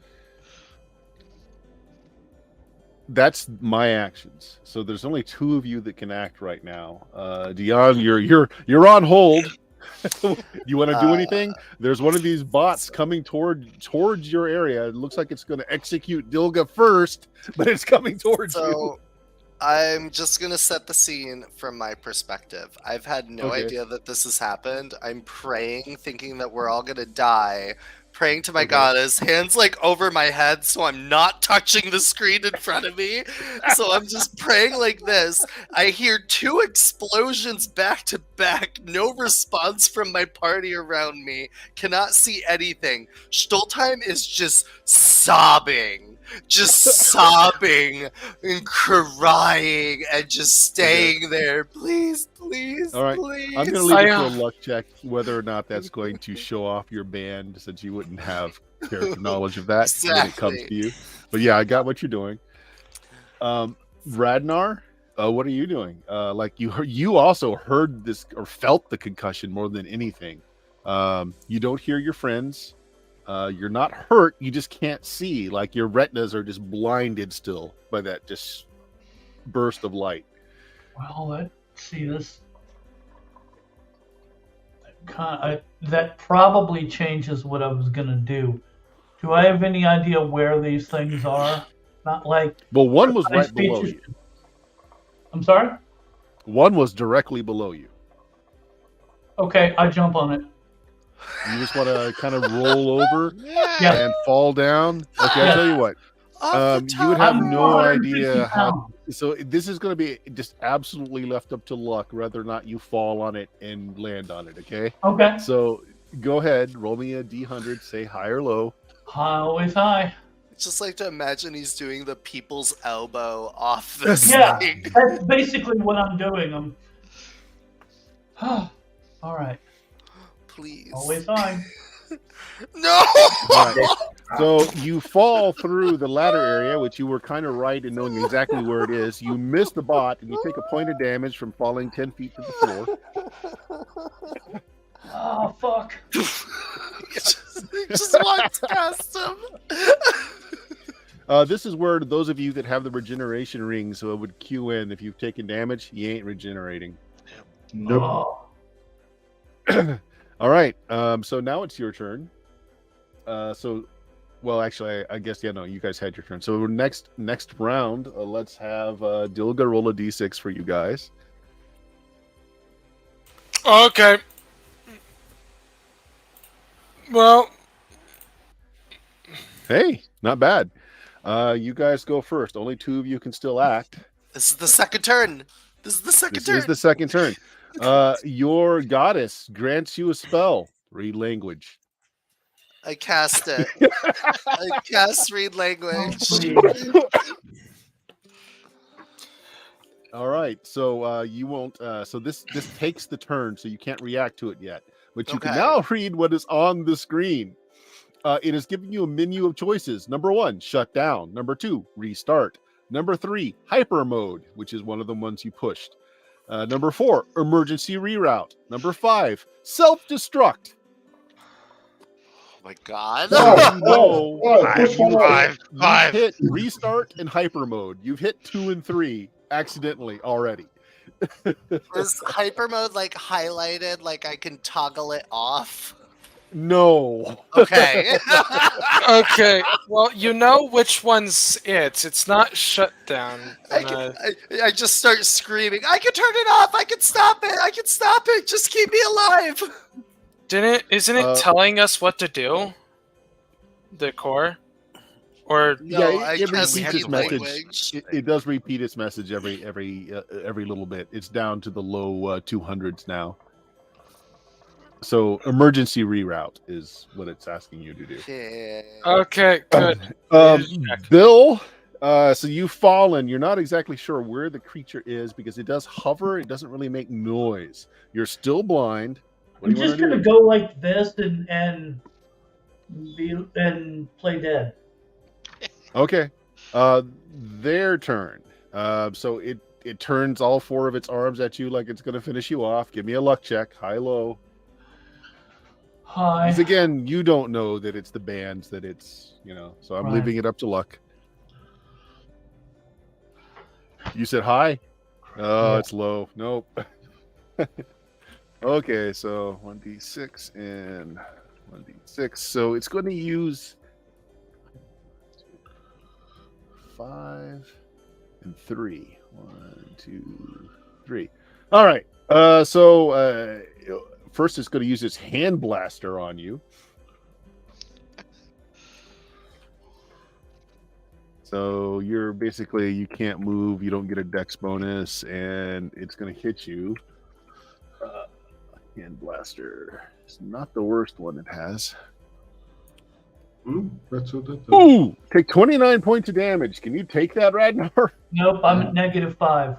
that's my actions. So there's only 2 of you that can act right now. Dion, you're on hold. You want to do anything? There's one of these bots coming towards your area. It looks like it's going to execute Dilga first, but it's coming towards you. So I'm just gonna set the scene from my perspective. I've had no Okay. idea that this has happened. I'm praying, thinking that we're all gonna die. Praying to my Okay. goddess, hands like over my head, so I'm not touching the screen in front of me. So I'm just praying like this. I hear 2 explosions back to back. No response from my party around me. Cannot see anything. Stoltheim is just sobbing and crying and just staying there. Please, please, All right. please. I'm going to leave it to I, a luck check whether or not that's going to show off your band, since you wouldn't have character knowledge of that when it comes Exactly. to you. But yeah, I got what you're doing. Radnar, What are you doing? You also heard this or felt the concussion more than anything. You don't hear your friends. You're not hurt. You just can't see. Like your retinas are just blinded still by that just burst of light. Well, let's see this. That probably changes what I was gonna do. Do I have any idea where these things are? Not like. Well, one was precise right below features. you. I'm sorry? One was directly below you. Okay, I jump on it. You just want to kind of roll over Yeah. and fall down. Okay, I'll tell you what. Off the You would top. have I'm no 150 idea how. pounds. So this is going to be just absolutely left up to luck, whether or not you fall on it and land on it. Okay. Okay. So go ahead, roll me a D100. Say high or low. Always high. It's just like to imagine he's doing the people's elbow off this Yeah. thing. That's basically what I'm doing. All right. Please. Always high. No! All right. So you fall through the ladder area, which you were kind of right in knowing exactly where it is. You miss the bot, and you take a point of damage from falling 10 feet to the floor. Oh, fuck. just walked past him. This is where those of you that have the regeneration ring, so it would cue in. If you've taken damage, you ain't regenerating. Nope. Oh. All right. So now it's your turn. Well, actually, I guess no. You guys had your turn. So next round, let's have Dilga roll a d6 for you guys. Okay. Well, Hey, not bad. You guys go first. Only two of you can still act. This is the second turn. This is the second This turn. is the second turn. Your goddess grants you a spell. Read language. I cast it. I cast read language. All right. So you won't. So this takes the turn, so you can't react to it yet. But you can Okay. now read what is on the screen. It is giving you a menu of choices. Number 1, shut down. Number 2, restart. Number 3, hyper mode, which is one of the ones you pushed. Number 4, emergency reroute. Number 5, self-destruct. Oh my god. Push one out. Five. You've hit restart and hyper mode. You've hit 2 and 3 accidentally already. Is hyper mode like highlighted, like I can toggle it off? No. Okay. okay. Well, you know which one's it. It's not shut down. I just start screaming, I can turn it off, I can stop it, I can stop it, just keep me alive. Isn't it telling us what to do? The core? Or No, Yeah, I it cast repeats read its message. language. It does repeat its message every little bit. It's down to the low 200s now. So emergency reroute is what it's asking you to do. Yeah. okay, good. Bill, so you've fallen. You're not exactly sure where the creature is because it does hover. It doesn't really make noise. You're still blind. What I'm do you just wanna gonna do? go like this and play dead. Okay. Their turn. So it turns all 4 of its arms at you like it's going to finish you off. Give me a luck check. High, low. Hi. Because again, you don't know that it's the bands that it's, so I'm Right. leaving it up to luck. You said high? Oh, Yeah. it's low. Nope. Okay, so 1d6 and 1d6. So it's going to use 5 and 3. 1, 2, 3. All right. So first it's going to use its hand blaster on you. So you're basically, you can't move, you don't get a dex bonus, and it's going to hit you. Hand blaster. It's not the worst one it has. Ooh, that's what that does. Ooh! Take 29 points of damage. Can you take that, Ragnar? Nope, I'm at -5.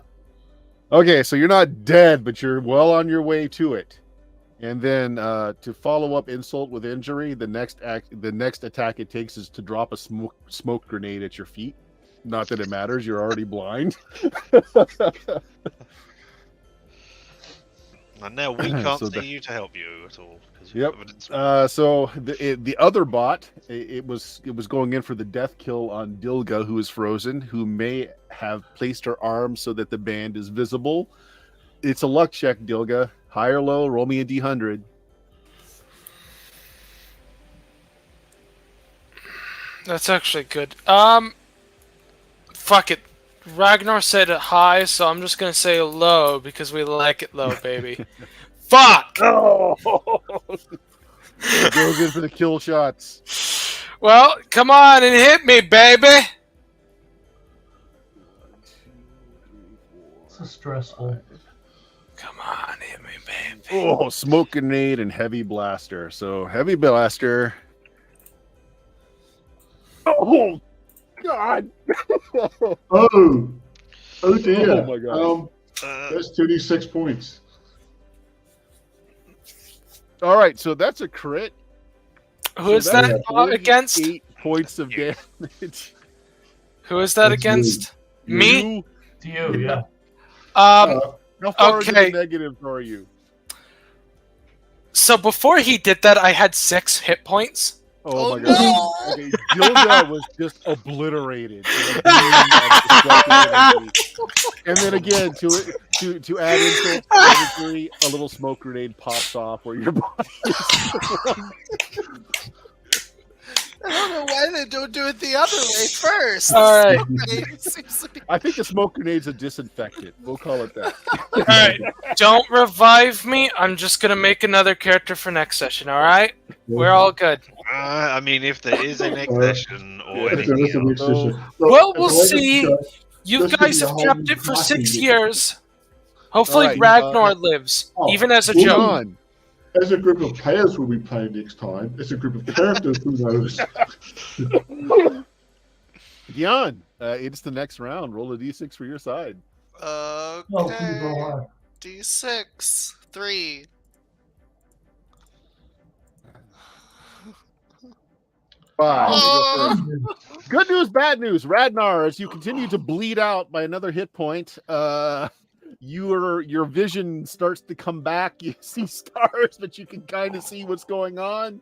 Okay, so you're not dead, but you're well on your way to it. And then to follow up insult with injury, the next attack it takes is to drop a smoke grenade at your feet. Not that it matters. You're already blind. And now we can't So see you to help you at all. 'Cause Yep. evidence- So the other bot, it was going in for the death kill on Dilga, who is frozen, who may have placed her arm so that the band is visible. It's a luck check, Dilga. High or low? Roll me a d100. That's actually good. Fuck it. Ragnar said high, so I'm just gonna say low because we like it low, baby. Fuck! Oh! It goes in for the kill shots. Well, come on and hit me, baby! This is stressful. Come on, hit me, baby. Oh, smoke grenade and heavy blaster. So heavy blaster. Oh God! Oh dear. Oh my God. That's 26 points. All right, so that's a crit. Who is that's that against? 8 points of damage. Who is that That's against? Me? You- To you, yeah. How far into Okay. the negatives are you? So before he did that, I had 6 hit points. Oh, Oh, my God. no! Okay, Gilda was just obliterated. In a beam of destructive energy. And then again, to add insult to injury, a little smoke grenade pops off where your body is. I don't know why they don't do it the other way first. All right. It seems to be- I think the smoke grenade's a disinfectant. We'll call it that. All right. Don't revive me. I'm just gonna make another character for next session. All right. We're all good. I mean, if there is a next session or That's anything the next else. session. Well, we'll as long as see. it's, You Just guys give have me a kept whole it for 6 fucking- years. Hopefully, All right, Ragnar lives, oh, even as a well, joke. John, as a group of players we'll be playing next time. As a group of characters, who knows? Dion, it's the next round. Roll a d6 for your side. Oh, please roll Okay. high. D6. 3. Five. Oh. Good news, bad news. Radnar, as you continue to bleed out by another hit point, your vision starts to come back. You see stars, but you can kind of see what's going on.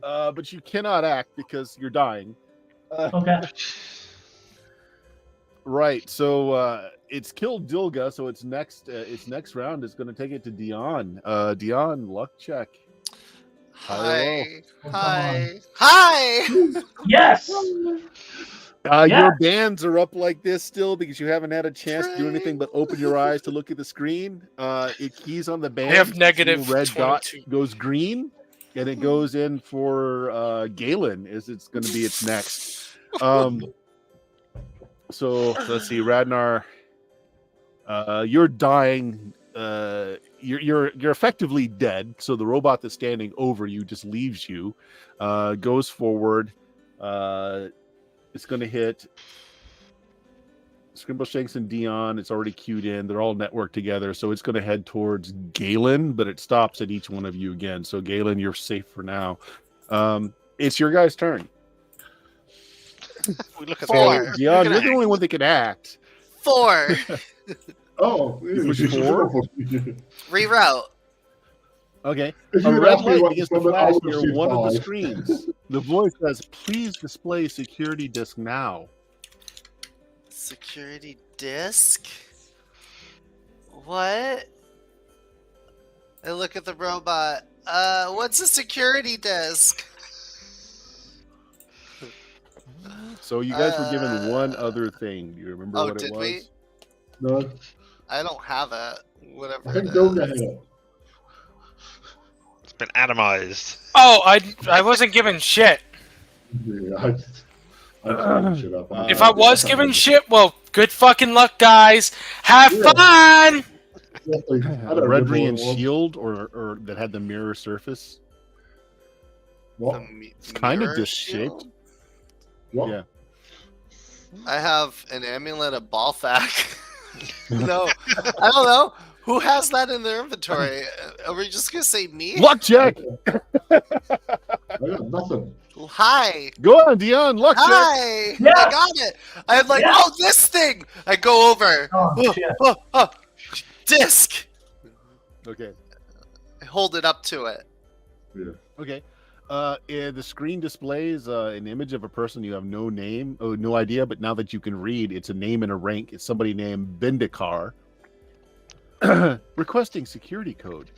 But you cannot act because you're dying. Okay. Right. So it's killed Dilga. So its next round is going to take it to Dion. Dion, luck check. Hi. Oh, come Hi. Hi. Yes! Your Yeah. bands are up like this still because you haven't had a chance to do anything but open your eyes to look at the screen. It keys on the band. I have the negative red dot 22. goes green, and it goes in for Galen. It's going to be its next. So let's see, Radnar. You're dying. You're effectively dead. So the robot that's standing over you just leaves you. Goes forward. It's going to hit Scrimbleshanks and Dion. It's already queued in. They're all networked together. So it's going to head towards Galen, but it stops at each one of you again. So Galen, you're safe for now. It's your guys' turn. We look at Four. the Dion, Look you're at the only one that can act. 4. Oh, Was you four? Reroute. Okay. If A you red asked me light what begins to number, I flash would have near said one of the 5. screens. The voice says, "Please display security disk now." Security disk? What? I look at the robot. What's a security disk? So you guys were given one other thing. Do you remember Oh, what it did was? we? No, I don't have it. Whatever I it think Dilga had is. it. It's been atomized. Oh, I wasn't given shit. Yeah, I fucking shit up. If I was given shit, well, good fucking luck, guys. Have Yeah. fun. Exactly. I A don't red remember ring what it was. shield, or that had the mirror surface. What? It's kind of mirror disc shaped. shield? What? Yeah. I have an amulet of Balthak. No, I don't know. Who has that in their inventory? Are we just gonna say me? Luck check. I got nothing. Hi. Go on, Dion. Luck check. Hi. Yeah. I got it. I'm like, Yeah. oh, this thing. I go over. Oh, shit. Disc. Okay. I hold it up to it. Yeah. Okay. And the screen displays an image of a person you have no name, no idea, but now that you can read, it's a name and a rank. It's somebody named Bendikar. Requesting security code.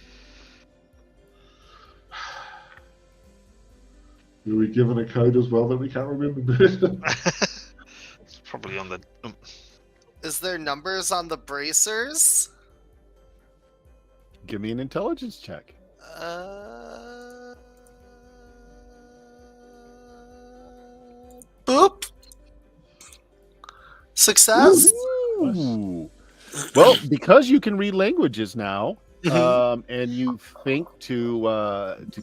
Were we given a code as well that we can't remember? It's probably on the. Is there numbers on the bracers? Give me an intelligence check. Boop. Success. Ooh. Well, because you can read languages now, and you think to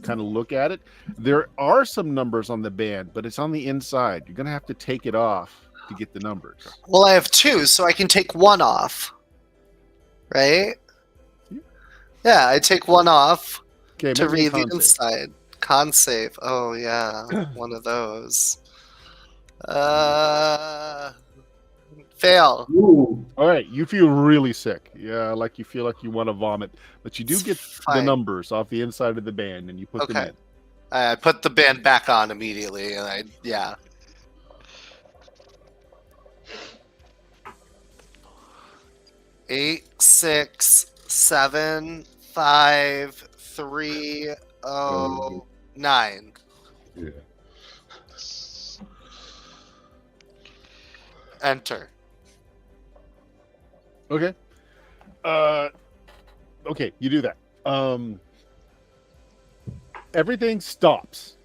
kind of look at it, there are some numbers on the band, but it's on the inside. You're gonna have to take it off to get the numbers. Well, I have 2, so I can take 1 off. Right? Yeah, I take 1 off Okay, to make me a read the con save. inside. Con save. Oh yeah, one of those. Fail. Ooh. All right, you feel really sick. Yeah, like you feel like you want to vomit, but you do It's get the fine. numbers off the inside of the band, and you put them Okay. in. I put the band back on immediately, and yeah. Eight, 6, 7, 5, 3, 9. Yeah. Enter. Okay. Okay, you do that. Everything stops.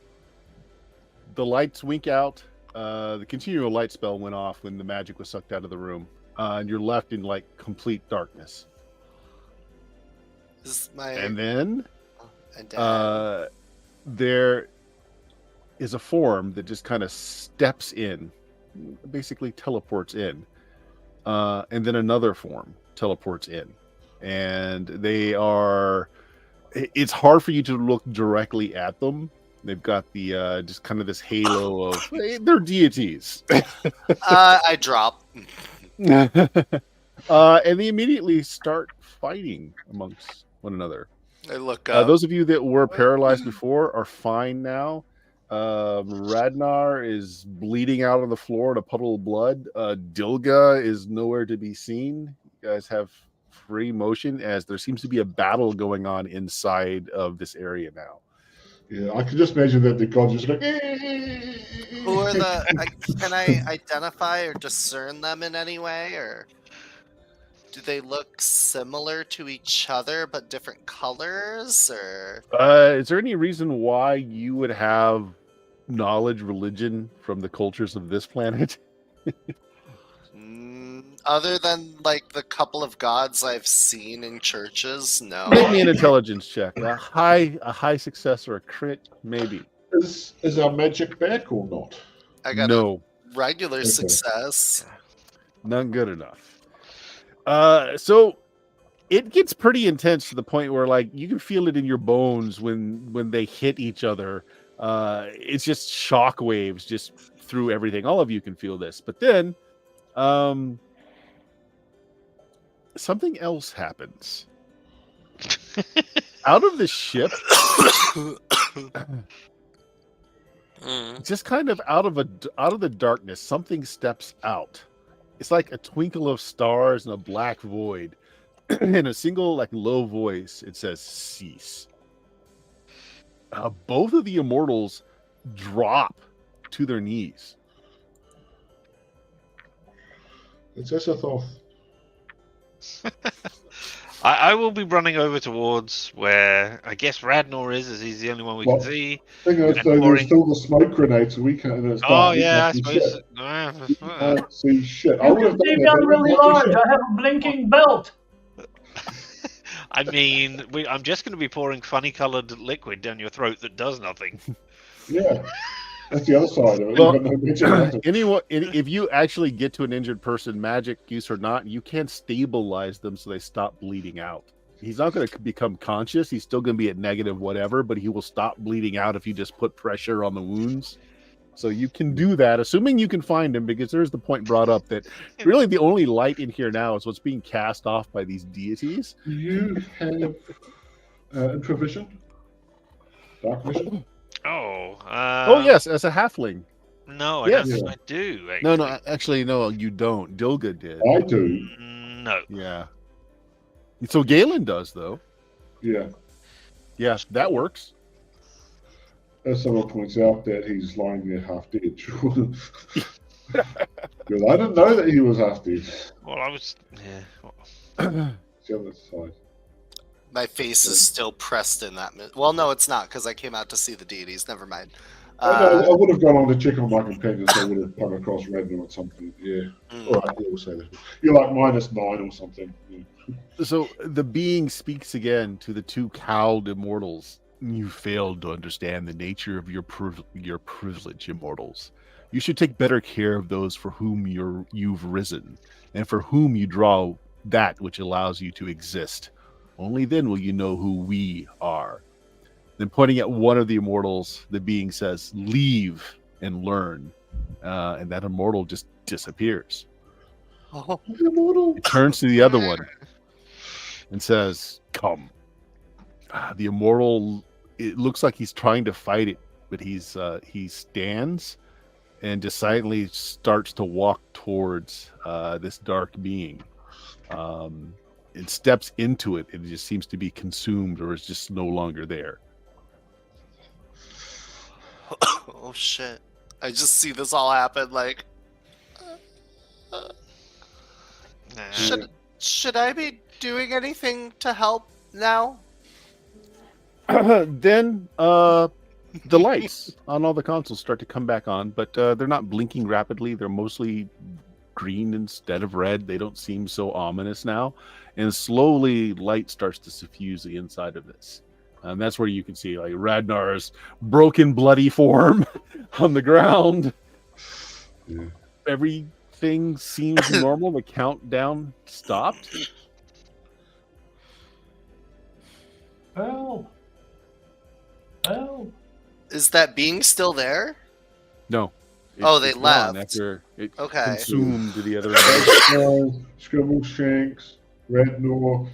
The lights wink out. The continual light spell went off when the magic was sucked out of the room. And you're left in like complete darkness. This is my And then and there is a form that just kind of steps in, basically teleports in. And then another form teleports in. And they are, it's hard for you to look directly at them. They've got the just kind of this halo of, they're deities. I drop. And they immediatly start fighting amongst one another. I look up. Those of you that were paralyzed before are fine now. Radnar is bleeding out on the floor in a puddle of blood. Dilga is nowhere to be seen. You guys have free motion as there seems to be a battle going on inside of this area now. Yeah, I can just imagine that the gods just like. Who are the? Can I identify or discern them in any way, or do they look similar to each other but different colors? Or Is there any reason why you would have knowledge, religion from the cultures of this planet? Other than like the couple of gods I've seen in churches, no. Make me an intelligence check. A high success or a crit, maybe. Is our magic back or not? I got No, a regular Okay. success. not good enough. So it gets pretty intense to the point where like you can feel it in your bones when they hit each other. It's just shock waves just through everything. All of you can feel this, but then something else happens. Out of the ship, just kind of out of the darkness, something steps out. It's like a twinkle of stars in a black void. In a single like low voice, it says cease. Both of the immortals drop to their knees. It's as I thought. I will be running over towards where I guess Radnor is, as he's the only one we Well, can see. Thing is, And though, pouring- there's still the smoke grenades, so we can't. And it's Oh dark, we yeah, I can't see suppose. shit. We can't see shit. I You would have can see done me, that, I'm but really we can't see large. shit. I have a blinking belt. I mean, I'm just going to be pouring funny-colored liquid down your throat that does nothing. Yeah, that's the other side of it. Well, You've got no magic left. if you actually get to an injured person, magic use or not, you can stabilize them so they stop bleeding out. He's not going to become conscious. He's still going to be at negative whatever, but he will stop bleeding out if you just put pressure on the wounds. So you can do that, assuming you can find him, because there's the point brought up that really the only light in here now is what's being cast off by these deities. Do you have infravision? Dark vision? Oh. Oh yes, as a halfling. No, I Yes. don't think I do. Actually. No, actually, no, you don't. Dilga did. I do. No. Yeah. So Galen does, though. Yeah. Yeah, that works. As someone points out that he's lying there half dead. Because I didn't know that he was half dead. Well, I was. Yeah. It's the other side. My face is still pressed in that. Well, no, it's not because I came out to see the deities. Never mind. I would have gone on to check on my companions. I would have come across Radnor at some point. Yeah. All right, yeah, we'll say that. You're like -9 or something. Yeah. So the being speaks again to the two cowled immortals. You failed to understand the nature of your privilege, immortals. You should take better care of those for whom you've risen, and for whom you draw that which allows you to exist. Only then will you know who we are. Then pointing at one of the immortals, the being says, "Leave and learn," and that immortal just disappears. Oh. It turns to the other one and says, "Come." The immortal, it looks like he's trying to fight it, but he stands and just silently starts to walk towards this dark being. It steps into it, and it just seems to be consumed, or is just no longer there. Oh shit! I just see this all happen. Like, should I be doing anything to help now? Then the lights on all the consoles start to come back on, but they're not blinking rapidly. They're mostly green instead of red. They don't seem so ominous now. And slowly light starts to suffuse the inside of this. And that's where you can see like Radnar's broken, bloody form on the ground. Yeah. Everything seems normal. The countdown stopped. Help! Help! Is that being still there? No. Oh, they it's gone left. after it Okay. consumed the other end. Scribble Shanks, Radnor.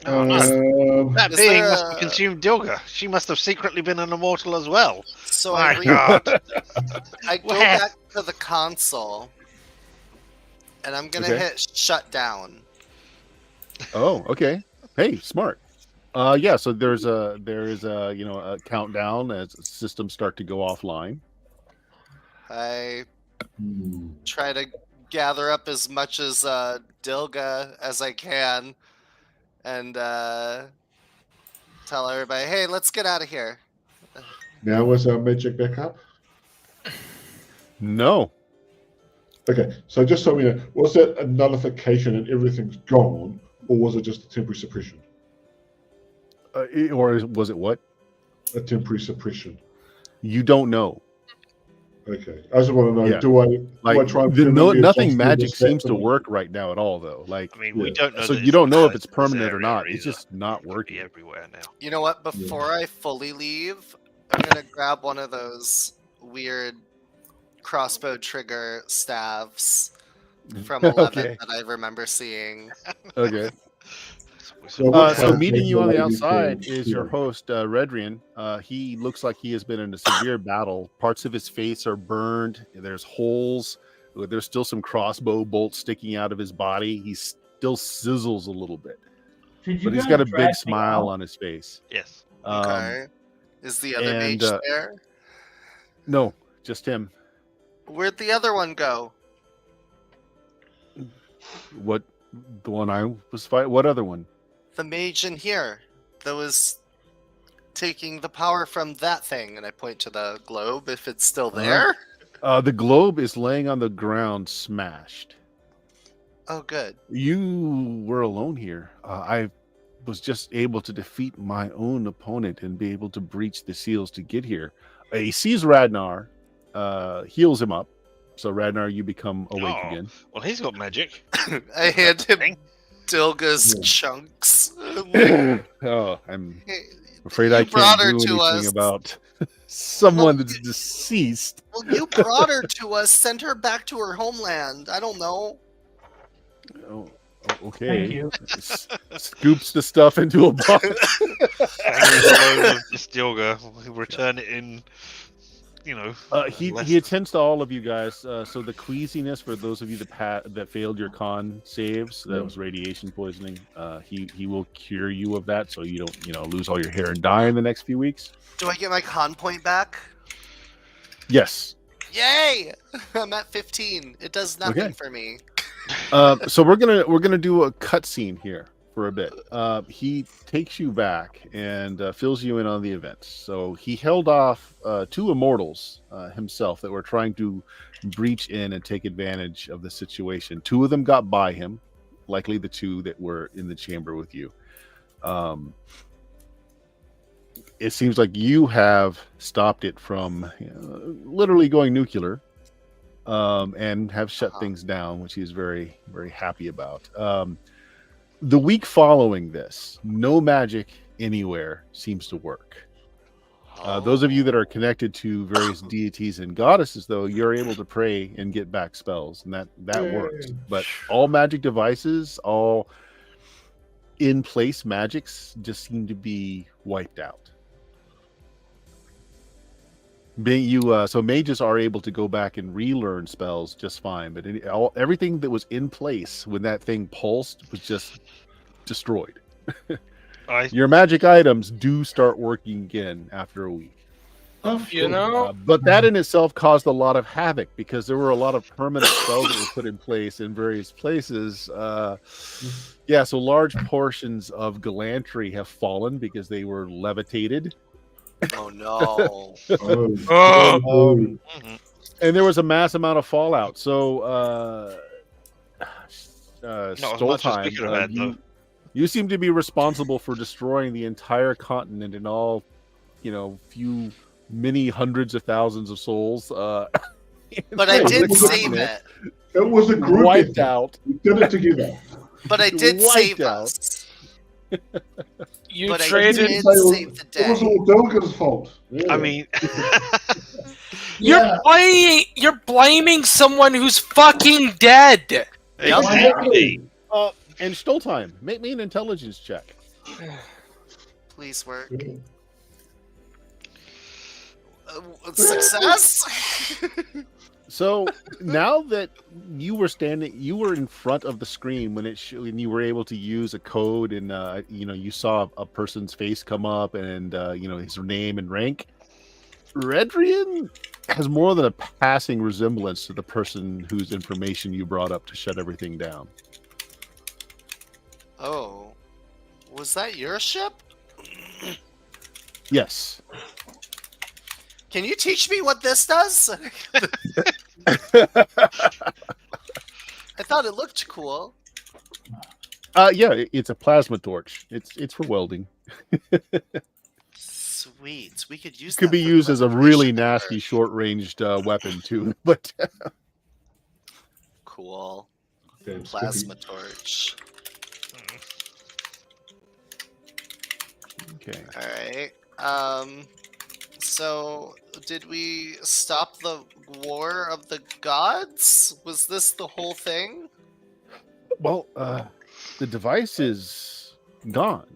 That Is being there must have consumed Dilga. She must have secretly been an immortal as well. So My I God. I go Where? back to the console, and I'm gonna Okay. hit shut down. Oh, okay. Hey, smart. Yeah, so there is a a countdown as systems start to go offline. I try to gather up as much as Dilga as I can, and tell everybody, "Hey, let's get out of here." Now was our magic back up? No. Okay, so just so we know, was that a nullification and everything's gone, or was it just a temporary suppression? Or was it what? A temporary suppression. You don't know. Okay, I just want to know: Yeah. do I try and nothing magic seems to work right now at all, though. Like, I mean, we don't know. so that you don't know if it's in this permanent or area not. It's either. just not It could be working. everywhere now. You know what? Before I fully leave, I'm gonna grab one of those weird crossbow trigger staves from 11 Okay. that I remember seeing. Okay. So what So kind of meeting you on the technology outside can- is your host, Redrian. He looks like he has been in a severe battle. Parts of his face are burned. There's holes. There's still some crossbow bolts sticking out of his body. He still sizzles a little bit, Did you but he's guys got a drag big me smile out? on his face. Yes. Okay. Is the other and, mage there? No, just him. Where'd the other one go? What? The one I was fighting? What other one? The mage in here that was taking the power from that thing, and I point to the globe if it's still there. The globe is laying on the ground, smashed. Oh, good. You were alone here. I was just able to defeat my own opponent and be able to breach the seals to get here. He sees Radnar, heals him up. So Radnar, you become awake Oh. again. Well, he's got magic. I hand him Thing. Dilga's Yeah. chunks. Oh, I'm Hey, afraid you I brought can't her do to anything us. about someone Well, that's deceased. Well, you brought her to us. Send her back to her homeland. I don't know. Oh, Thank okay. you. Scoops the stuff into a box. Thank you for loan of this yoga. We'll return it in, He less attends to all of you guys. So the queasiness for those of you that failed your con saves, that Yeah. was radiation poisoning. He will cure you of that, so you don't lose all your hair and die in the next few weeks. Do I get my con point back? Yes. Yay! I'm at 15. It does nothing Okay. for me. So we're gonna do a cutscene here for a bit. He takes you back and fills you in on the events. So he held off 2 immortals himself that were trying to breach in and take advantage of the situation. 2 of them got by him, likely the 2 that were in the chamber with you. It seems like you have stopped it from literally going nuclear. And have shut things down, which he's very, very happy about. The week following this, no magic anywhere seems to work. Those of you that are connected to various deities and goddesses, though, you're able to pray and get back spells, and that works. But all magic devices, all in-place magics, just seem to be wiped out. So mages are able to go back and relearn spells just fine, but everything that was in place when that thing pulsed was just destroyed. Your magic items do start working again after a week. But that in itself caused a lot of havoc because there were a lot of permanent spells that were put in place in various places. So large portions of Galantry have fallen because they were levitated. Oh no! And there was a mass amount of fallout. So, Stoltheim, you seem to be responsible for destroying the entire continent and all, many hundreds of thousands of souls. But I did save it. It was a group wiped out. We did it together. But I did save us. You but traded. I did save the day. It was all Dilga's fault. Yeah. I mean, You're blaming someone who's fucking dead. exactly. And Stoltheim, make me an intelligence check. Please work. Success. So now that you were in front of the screen when and you were able to use a code, and you saw a person's face come up and his name and rank. Redrian has more than a passing resemblance to the person whose information you brought up to shut everything down. Oh, was that your ship? Yes. Can you teach me what this does? I thought it looked cool. It's a plasma torch. It's for welding. Sweet. We could use. Could be used as a really nasty short-ranged weapon too. But cool. Okay, Plasma torch. Okay. All right. So, did we stop the war of the gods? Was this the whole thing? Well, the device is gone.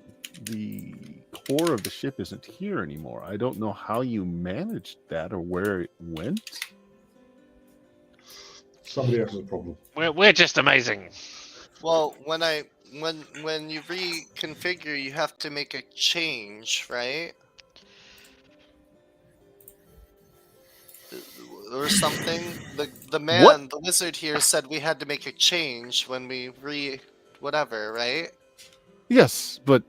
The core of the ship isn't here anymore. I don't know how you managed that or where it went. Somebody else's problem. We're just amazing. Well, when you reconfigure, you have to make a change, right? Or something. The wizard here said we had to make a change when we whatever, right? Yes, but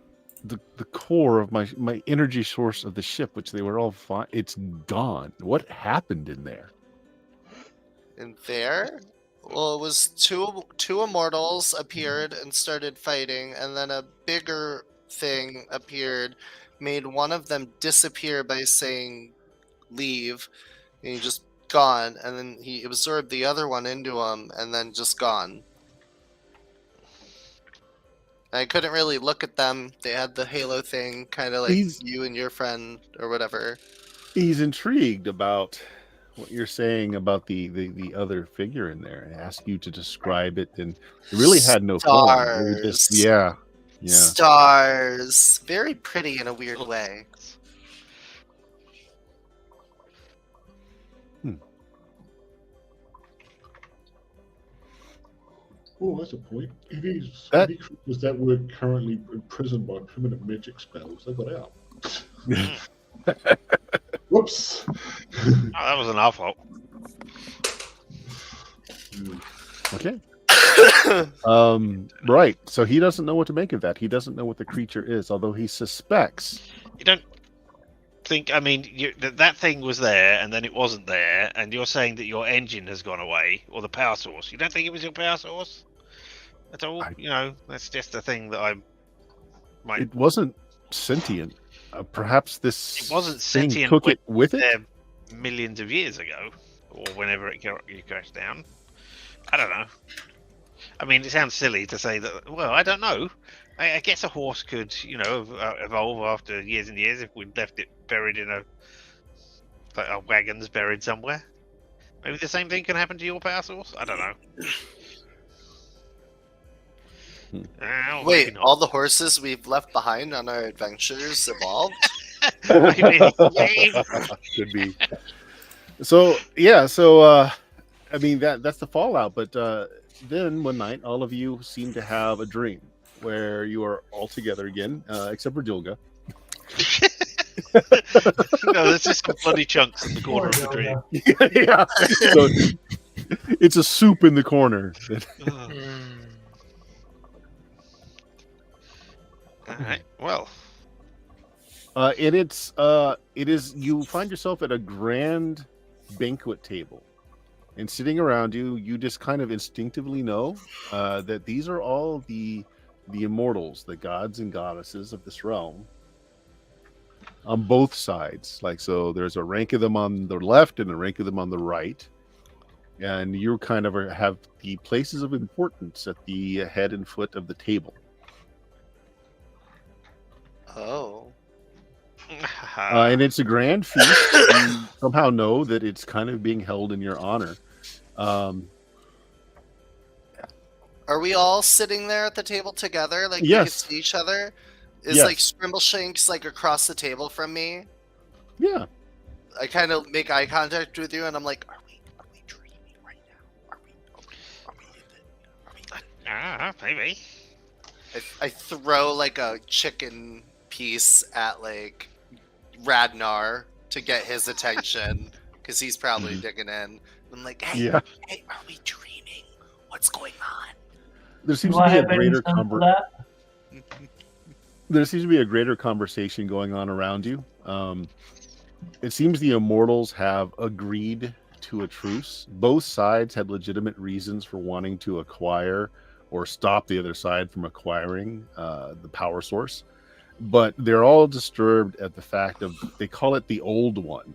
the core of my energy source of the ship, which they were all fine, it's gone. What happened in there? In there? Well, it was two immortals appeared and started fighting, and then a bigger thing appeared, made one of them disappear by saying leave, and he just gone, and then he absorbed the other one into him, and then just gone. I couldn't really look at them. They had the halo thing, kind of like He's- you and your friend or whatever. He's intrigued about what you're saying about the other figure in there and asked you to describe it, and it really had no form. It was just Stars. yeah. Stars. Very pretty in a weird way. Oh, that's a point. That- Any creatures that were currently imprisoned by primitive magic spells, they got out. Whoops. Oh, that wasn't our fault. Okay. Right. So he doesn't know what to make of that. He doesn't know what the creature is, although he suspects. You don't think? I mean, that thing was there, and then it wasn't there, and you're saying that your engine has gone away, or the power source. You don't think it was your power source at all? That's just a thing that I might. It wasn't sentient. Perhaps this It wasn't thing sentient took it with it. there millions of years ago, or whenever it crashed down. I don't know. I mean, it sounds silly to say that. Well, I don't know. I guess a horse could, evolve after years and years if we'd left it buried in a wagon's buried somewhere. Maybe the same thing can happen to your power source. I don't know. Wait, all the horses we've left behind on our adventures evolved? Maybe. Could be. So yeah. So I mean that's the fallout. But then one night, all of you seem to have a dream where you are all together again, except for Dilga. No, there's just some bloody chunks in the corner of the dream. Yeah. So it's a soup in the corner. All right. Well. It is. You find yourself at a grand banquet table, and sitting around you, you just kind of instinctively know that these are all the immortals, the gods and goddesses of this realm, on both sides. Like, so there's a rank of them on the left and a rank of them on the right, and you kind of have the places of importance at the head and foot of the table. Oh. And it's a grand feast. You somehow know that it's kind of being held in your honor. Are we all sitting there at the table together? Like we Yes. can see each other? Is Yes. like Scrimbleshanks like across the table from me? Yeah. I kind of make eye contact with you and I'm like, are we dreaming right now? Are we Maybe. I throw like a chicken piece at like Radnar to get his attention because he's probably digging in. I'm like, hey, are we dreaming? What's going on? There seems Do to I be a have any greater sense of that? There seems to be a greater conversation going on around you. It seems the Immortals have agreed to a truce. Both sides had legitimate reasons for wanting to acquire or stop the other side from acquiring the power source. But they're all disturbed at the fact of, they call it the Old One,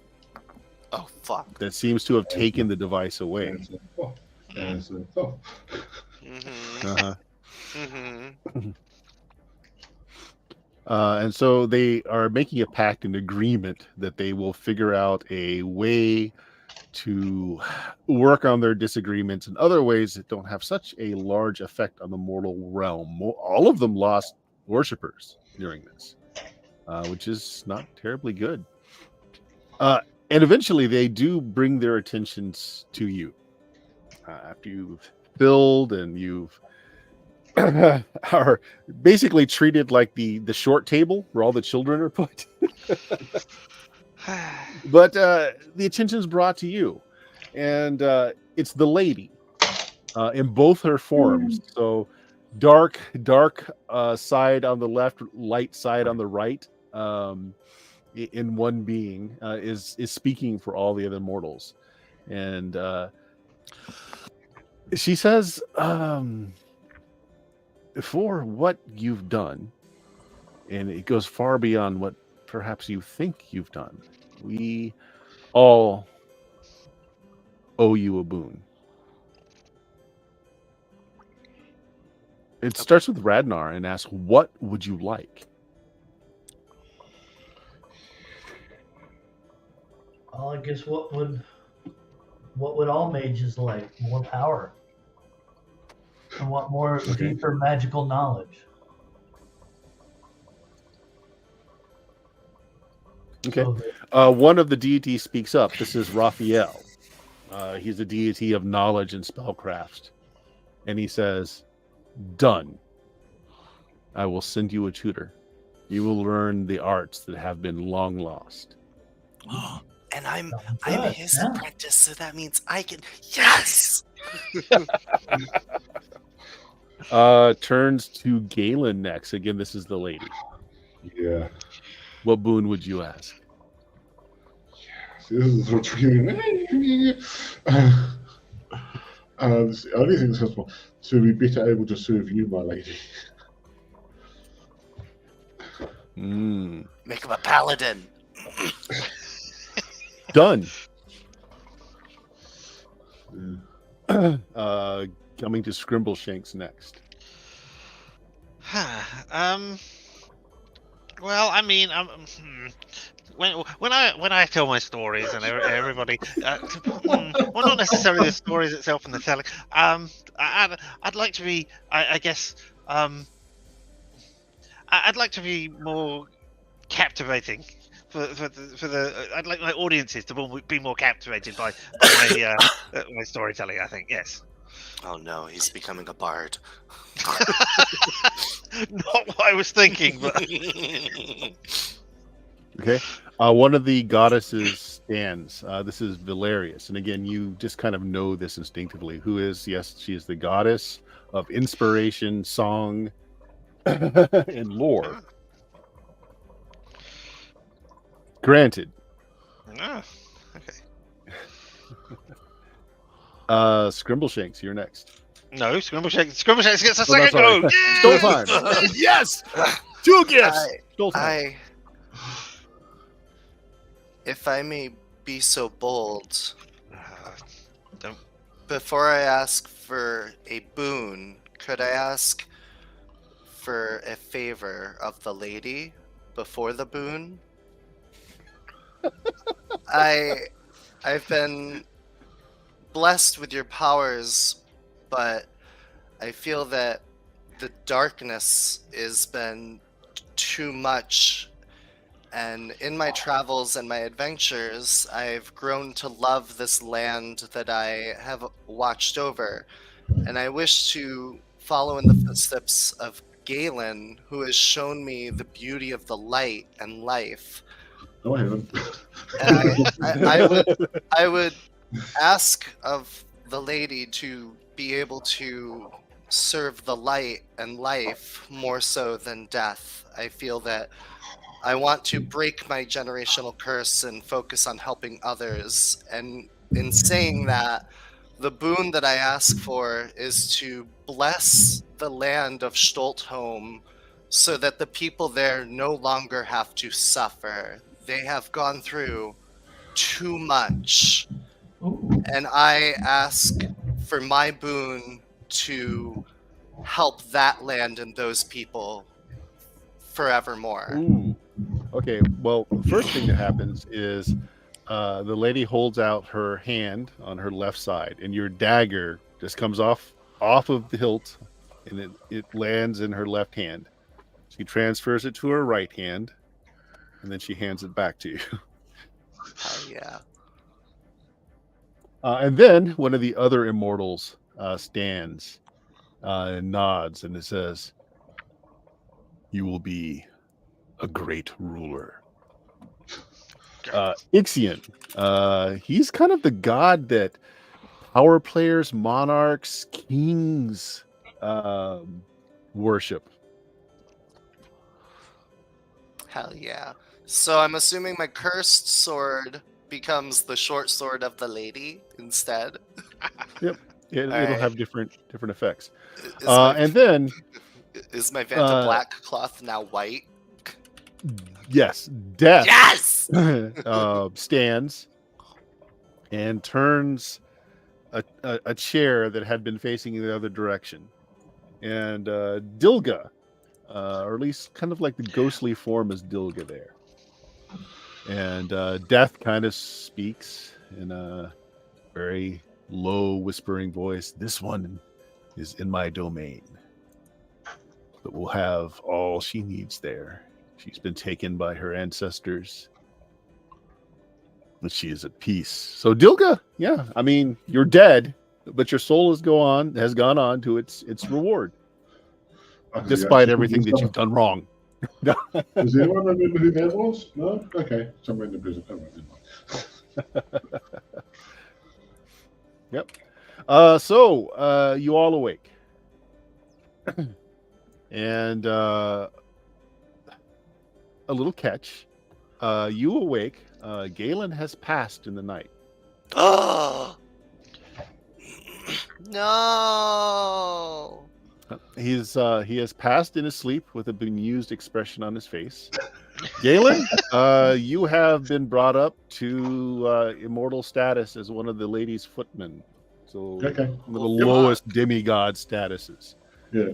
Oh, fuck. that seems to have taken the device away. Mm-hmm. Uh-huh. Mm-hmm. And so they are making a pact and agreement that they will figure out a way to work on their disagreements in other ways that don't have such a large effect on the mortal realm. All of them lost worshippers during this, which is not terribly good. And eventually they do bring their attentions to you. After you've filled and you've are basically treated like the short table where all the children are put. But the attention is brought to you, and it's the lady in both her forms. So dark side on the left, light side on the right, in one being is speaking for all the other mortals. And she says, for what you've done, and it goes far beyond what perhaps you think you've done, we all owe you a boon. It starts with Radnar and asks, "What would you like?" Well, I guess what would all mages like? More power. And what more Okay. deeper magical knowledge? Okay. So that- One of the deities speaks up. This is Raphael. He's a deity of knowledge and spellcraft. And he says, "Done. I will send you a tutor. You will learn the arts that have been long lost." And I'm good, his yeah. apprentice, so that means I can. Yes. Turns to Galen next. Again, this is the lady. Yeah. What boon would you ask? See, this is what's really. The only thing that's possible to be better able to serve you, my lady. Make him a paladin. Done. Yeah. Coming to Scrimbleshanks next. Well, I mean, when I tell my stories and everybody, well, not necessarily the stories itself and the telling. I'd like to be, I guess, I'd like to be more captivating. I'd like my audiences to be more captivated by my storytelling. I think, yes. Oh no, he's becoming a bard. Not what I was thinking, but Okay. One of the goddesses stands. This is Valerius. And again, you just kind of know this instinctively. Who is, yes, she is the goddess of inspiration, song, and lore. Granted. oh, okay. Scrimbleshanks, you're next. No, Scrimbleshanks gets a Oh, second sorry. go. Stole time. Yes! 2 gifts! Stole time. If I may be so bold, Don't. before I ask for a boon, could I ask for a favor of the lady before the boon? I've been blessed with your powers, but I feel that the darkness has been too much. And in my travels and my adventures, I've grown to love this land that I have watched over. And I wish to follow in the footsteps of Galen, who has shown me the beauty of the light and life. No, I haven't. And I would ask of the lady to be able to serve the light and life more so than death. I feel that I want to break my generational curse and focus on helping others. And in saying that, the boon that I ask for is to bless the land of Stoltholm so that the people there no longer have to suffer. They have gone through too much. Ooh. And I ask for my boon to help that land and those people forevermore. Ooh. Okay, well, the first thing that happens is the lady holds out her hand on her left side, and your dagger just comes off of the hilt, and it lands in her left hand. She transfers it to her right hand, and then she hands it back to you. Hell yeah. And then one of the other immortals stands and nods, and it says, "You will be a great ruler." Ixion, he's kind of the god that power players, monarchs, kings worship. Hell yeah. So I'm assuming my cursed sword becomes the short sword of the lady instead. It'll Alright. have different effects. Is my, And then, is my Vanta black cloth now white? yes, Death Yes! stands and turns a chair that had been facing the other direction, and Dilga, or at least kind of like the ghostly form is Dilga there. And Death kind of speaks in a very low, whispering voice. This one is in my domain, but will have all she needs there. She's been taken by her ancestors, but she is at peace. So Dilga, yeah, I mean, you're dead, but your soul has gone on to its reward, despite everything that you've done wrong. Does anyone remember who that was? No? Okay. Some random person. Oh, never mind. Yep. So you all awake. And a little catch. You awake. Galen has passed in the night. Oh no! He has passed in his sleep with a bemused expression on his face. Galen, you have been brought up to immortal status as one of the lady's footmen. So Okay. one of the lowest demigod statuses. Yeah.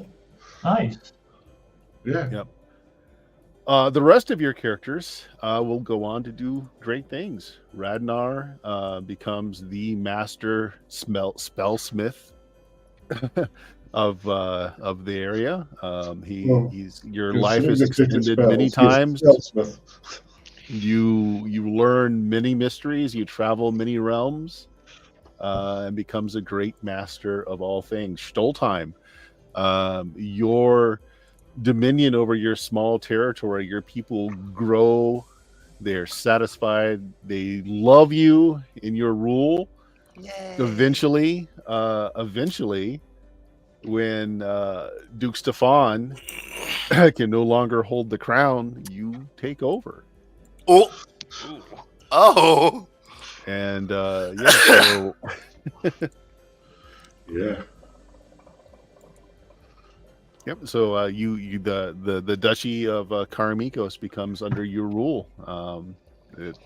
Nice. Yeah. Yep. The rest of your characters will go on to do great things. Radnar becomes the master spellsmith of the area. He's your life is extended many times. You learn many mysteries. You travel many realms, and becomes a great master of all things. Stoltheim, your dominion over your small territory, your people grow, they're satisfied, they love you in your rule. Yay. Eventually, when Duke Stefan can no longer hold the crown, you take over. Oh. And yeah, so yeah. Yep. So you the duchy of Karamikos becomes under your rule.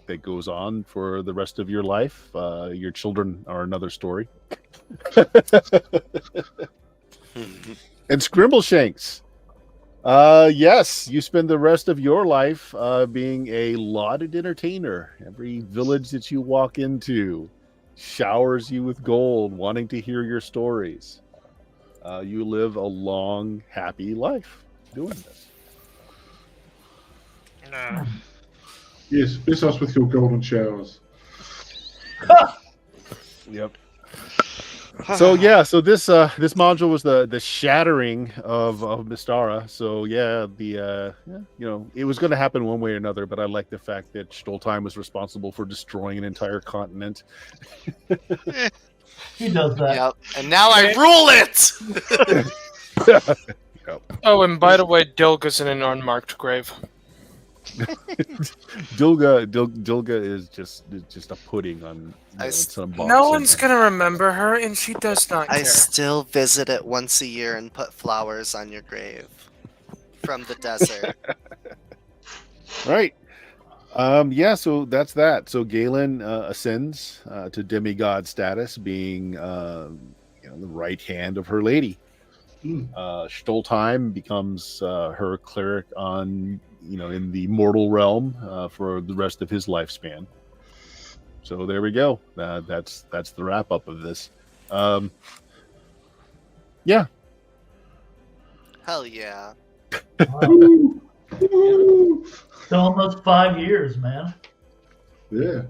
That goes on for the rest of your life. Your children are another story. And Scrimbleshanks. Yes, you spend the rest of your life being a lauded entertainer. Every village that you walk into showers you with gold, wanting to hear your stories. You live a long, happy life doing this. No. Yes, bless us with your golden showers. Yep. So yeah, so this module was the shattering of Mystarra. So yeah, it was going to happen one way or another, but I like the fact that Stoltheim was responsible for destroying an entire continent. He does that. Yep. And now I rule it. Yep. Oh, and by the way, Dilga's in an unmarked grave. Dilga is just a pudding on some box. No one's gonna remember her, and she does not care. I still visit it once a year and put flowers on your grave from the desert. Right. Yeah, so that's that. So Galen ascends to demigod status, being the right hand of her lady. Stoltheim becomes her cleric on in the mortal realm for the rest of his lifespan. So there we go. That's the wrap up of this. Yeah. Hell yeah. Wow. It's almost 5 years, man. Yeah.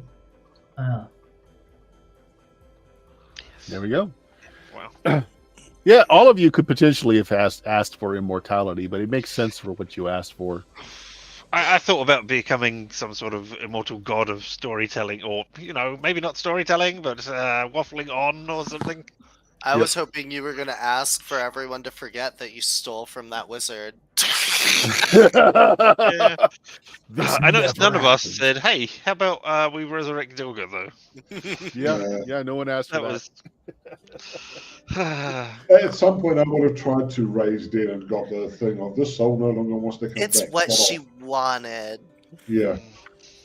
There we go. Wow. Yeah, all of you could potentially have asked for immortality, but it makes sense for what you asked for. I thought about becoming some sort of immortal god of storytelling, or maybe not storytelling, but waffling on or something. I was hoping you were going to ask for everyone to forget that you stole from that wizard. Yeah. I noticed none of us happened. said, "Hey, how about we resurrect Dilga?" Though. Yeah, no one asked for that. At some point, I would have tried to raise dead and got the thing of this soul no longer wants to come It's back. what Not she off. wanted. Yeah.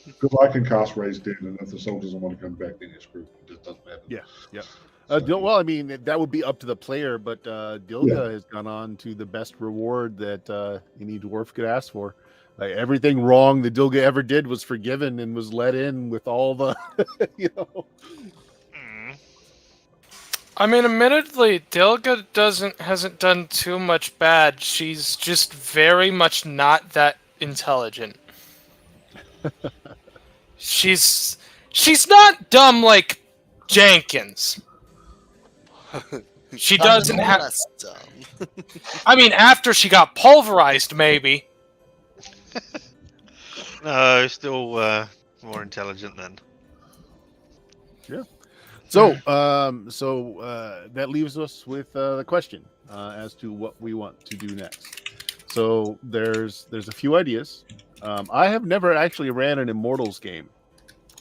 Because I can cast raise dead, and if the soul doesn't want to come back, then it's screwed. It just doesn't happen. Yeah. Well, I mean, that would be up to the player, but Dilga has gone on to the best reward that any dwarf could ask for. Like, everything wrong that Dilga ever did was forgiven and was let in with all the, you know. I mean, admittedly, Dilga hasn't done too much bad. She's just very much not that intelligent. She's not dumb like Jenkins. She doesn't have. Less dumb. I mean, after she got pulverized, maybe. No, still more intelligent than. Yeah. So, that leaves us with the question as to what we want to do next. So there's a few ideas. I have never actually ran an Immortals game.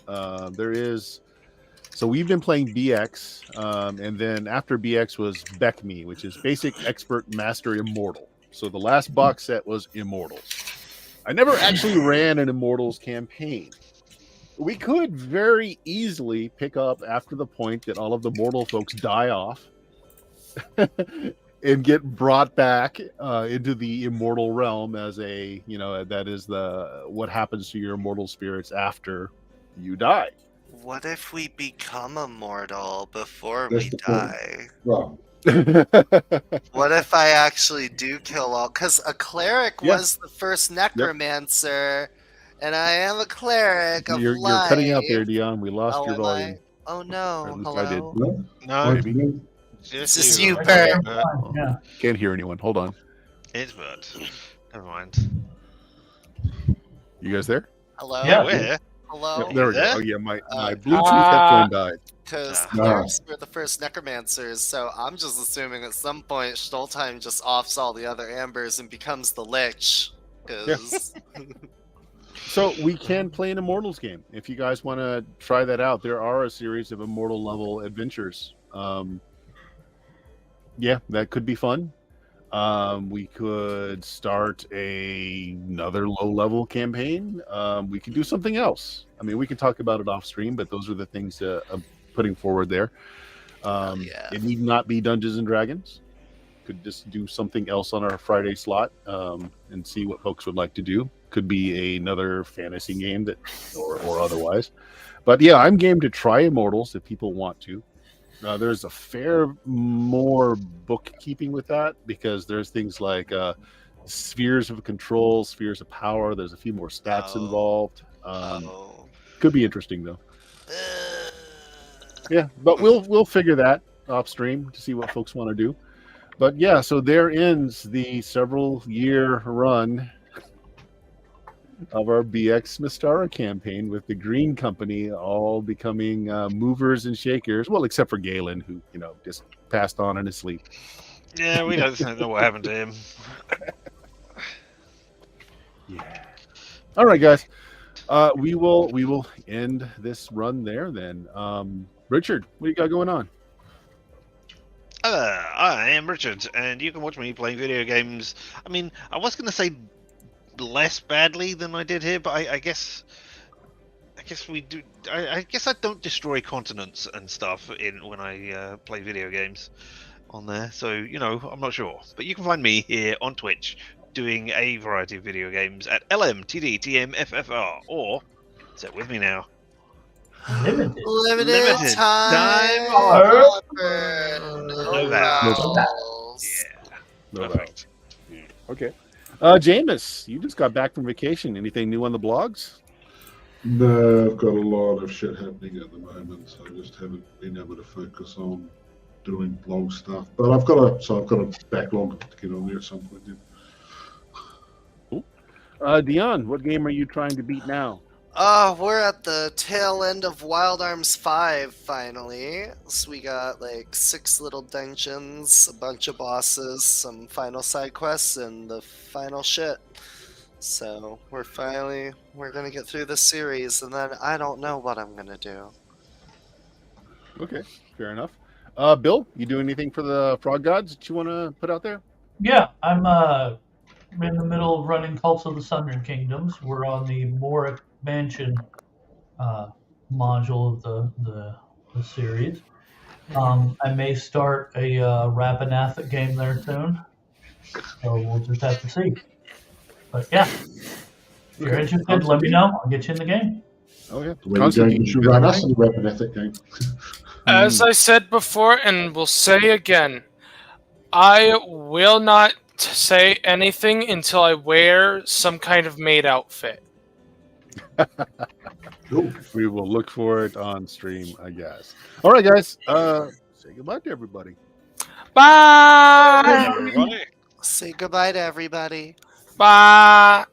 So we've been playing BX, and then after BX was BECME, which is Basic Expert Master Immortal. So the last box set was Immortals. I never actually ran an Immortals campaign. We could very easily pick up after the point that all of the mortal folks die off and get brought back into the immortal realm as that is what happens to your immortal spirits after you die. What if we become immortal before That's we the point. die? Well, What if I actually do kill all? Because a cleric was the first necromancer, and I am a cleric of You're life. cutting out there, Dion. We lost your am volume. I? Oh no! Or at least I did. Hello. No, Maybe. This is you, Okay, Bert. fine, yeah. Can't hear anyone. Hold on. It's Bert. Never mind. You guys there? Hello. Yeah. Where? Hello. Yep, there we go. there? Oh yeah, my Uh, Bluetooth headphone died. Because Ah. clerics were the first necromancers, so I'm just assuming at some point Stoltheim just offs all the other ambers and becomes the Lich. Because So we can play an Immortals game if you guys want to try that out. There are a series of Immortal level adventures. Yeah, that could be fun. We could start another low level campaign. We could do something else. I mean, we can talk about it off stream, but those are the things I'm putting forward there. yeah. It need not be Dungeons and Dragons. Could just do something else on our Friday slot and see what folks would like to do. Could be another fantasy game or otherwise. But yeah, I'm game to try Immortals if people want to. There's a fair more bookkeeping with that because there's things like spheres of control, spheres of power. There's a few more stats Oh. involved. Oh. Could be interesting though. Yeah, but we'll figure that off stream to see what folks want to do. But yeah, so there ends the several year run of our BX Mystarra campaign with the Green Company all becoming movers and shakers. Well, except for Galen, who just passed on in his sleep. Yeah, we don't know what happened to him. Yeah. All right, guys. We will end this run there then. Richard, what do you got going on? I am Richard, and you can watch me playing video games. I mean, I was going to say less badly than I did here, but I guess we do. I guess I don't destroy continents and stuff when I play video games on there. So I'm not sure, but you can find me here on Twitch doing a variety of video games at LMTDTMFFR, or say it with me now. Limited. Limited time offer. offer. No vowels. Yeah, No perfect. Okay. Jameis, you just got back from vacation. Anything new on the blogs? no, I've got a lot of shit happening at the moment, so I just haven't been able to focus on doing blog stuff. But I've got a backlog to get on there at some point. Yeah. Dion, what game are you trying to beat now? We're at the tail end of Wild Arms 5 finally. So we got like 6 little dungeons, a bunch of bosses, some final side quests, and the final shit. So we're gonna get through this series, and then I don't know what I'm gonna do. Okay, fair enough. Bill, you do anything for the Frog Gods that you want to put out there? Yeah, I'm in the middle of running Cults of the Southern Kingdoms. We're on the more expansion module of the series. I may start a Rapid game there soon. So we'll just have to see. But yeah, if you're Okay. interested, let me know. I'll get you in the game. Oh yeah, When you Constantine, should you run got us in the Weapon Ethic game. As I said before, and will say again, I will not say anything until I wear some kind of maid outfit. Cool. We will look for it on stream, I guess. All right, guys. Say goodbye to everybody. Bye! Right. Say goodbye to everybody. Bye!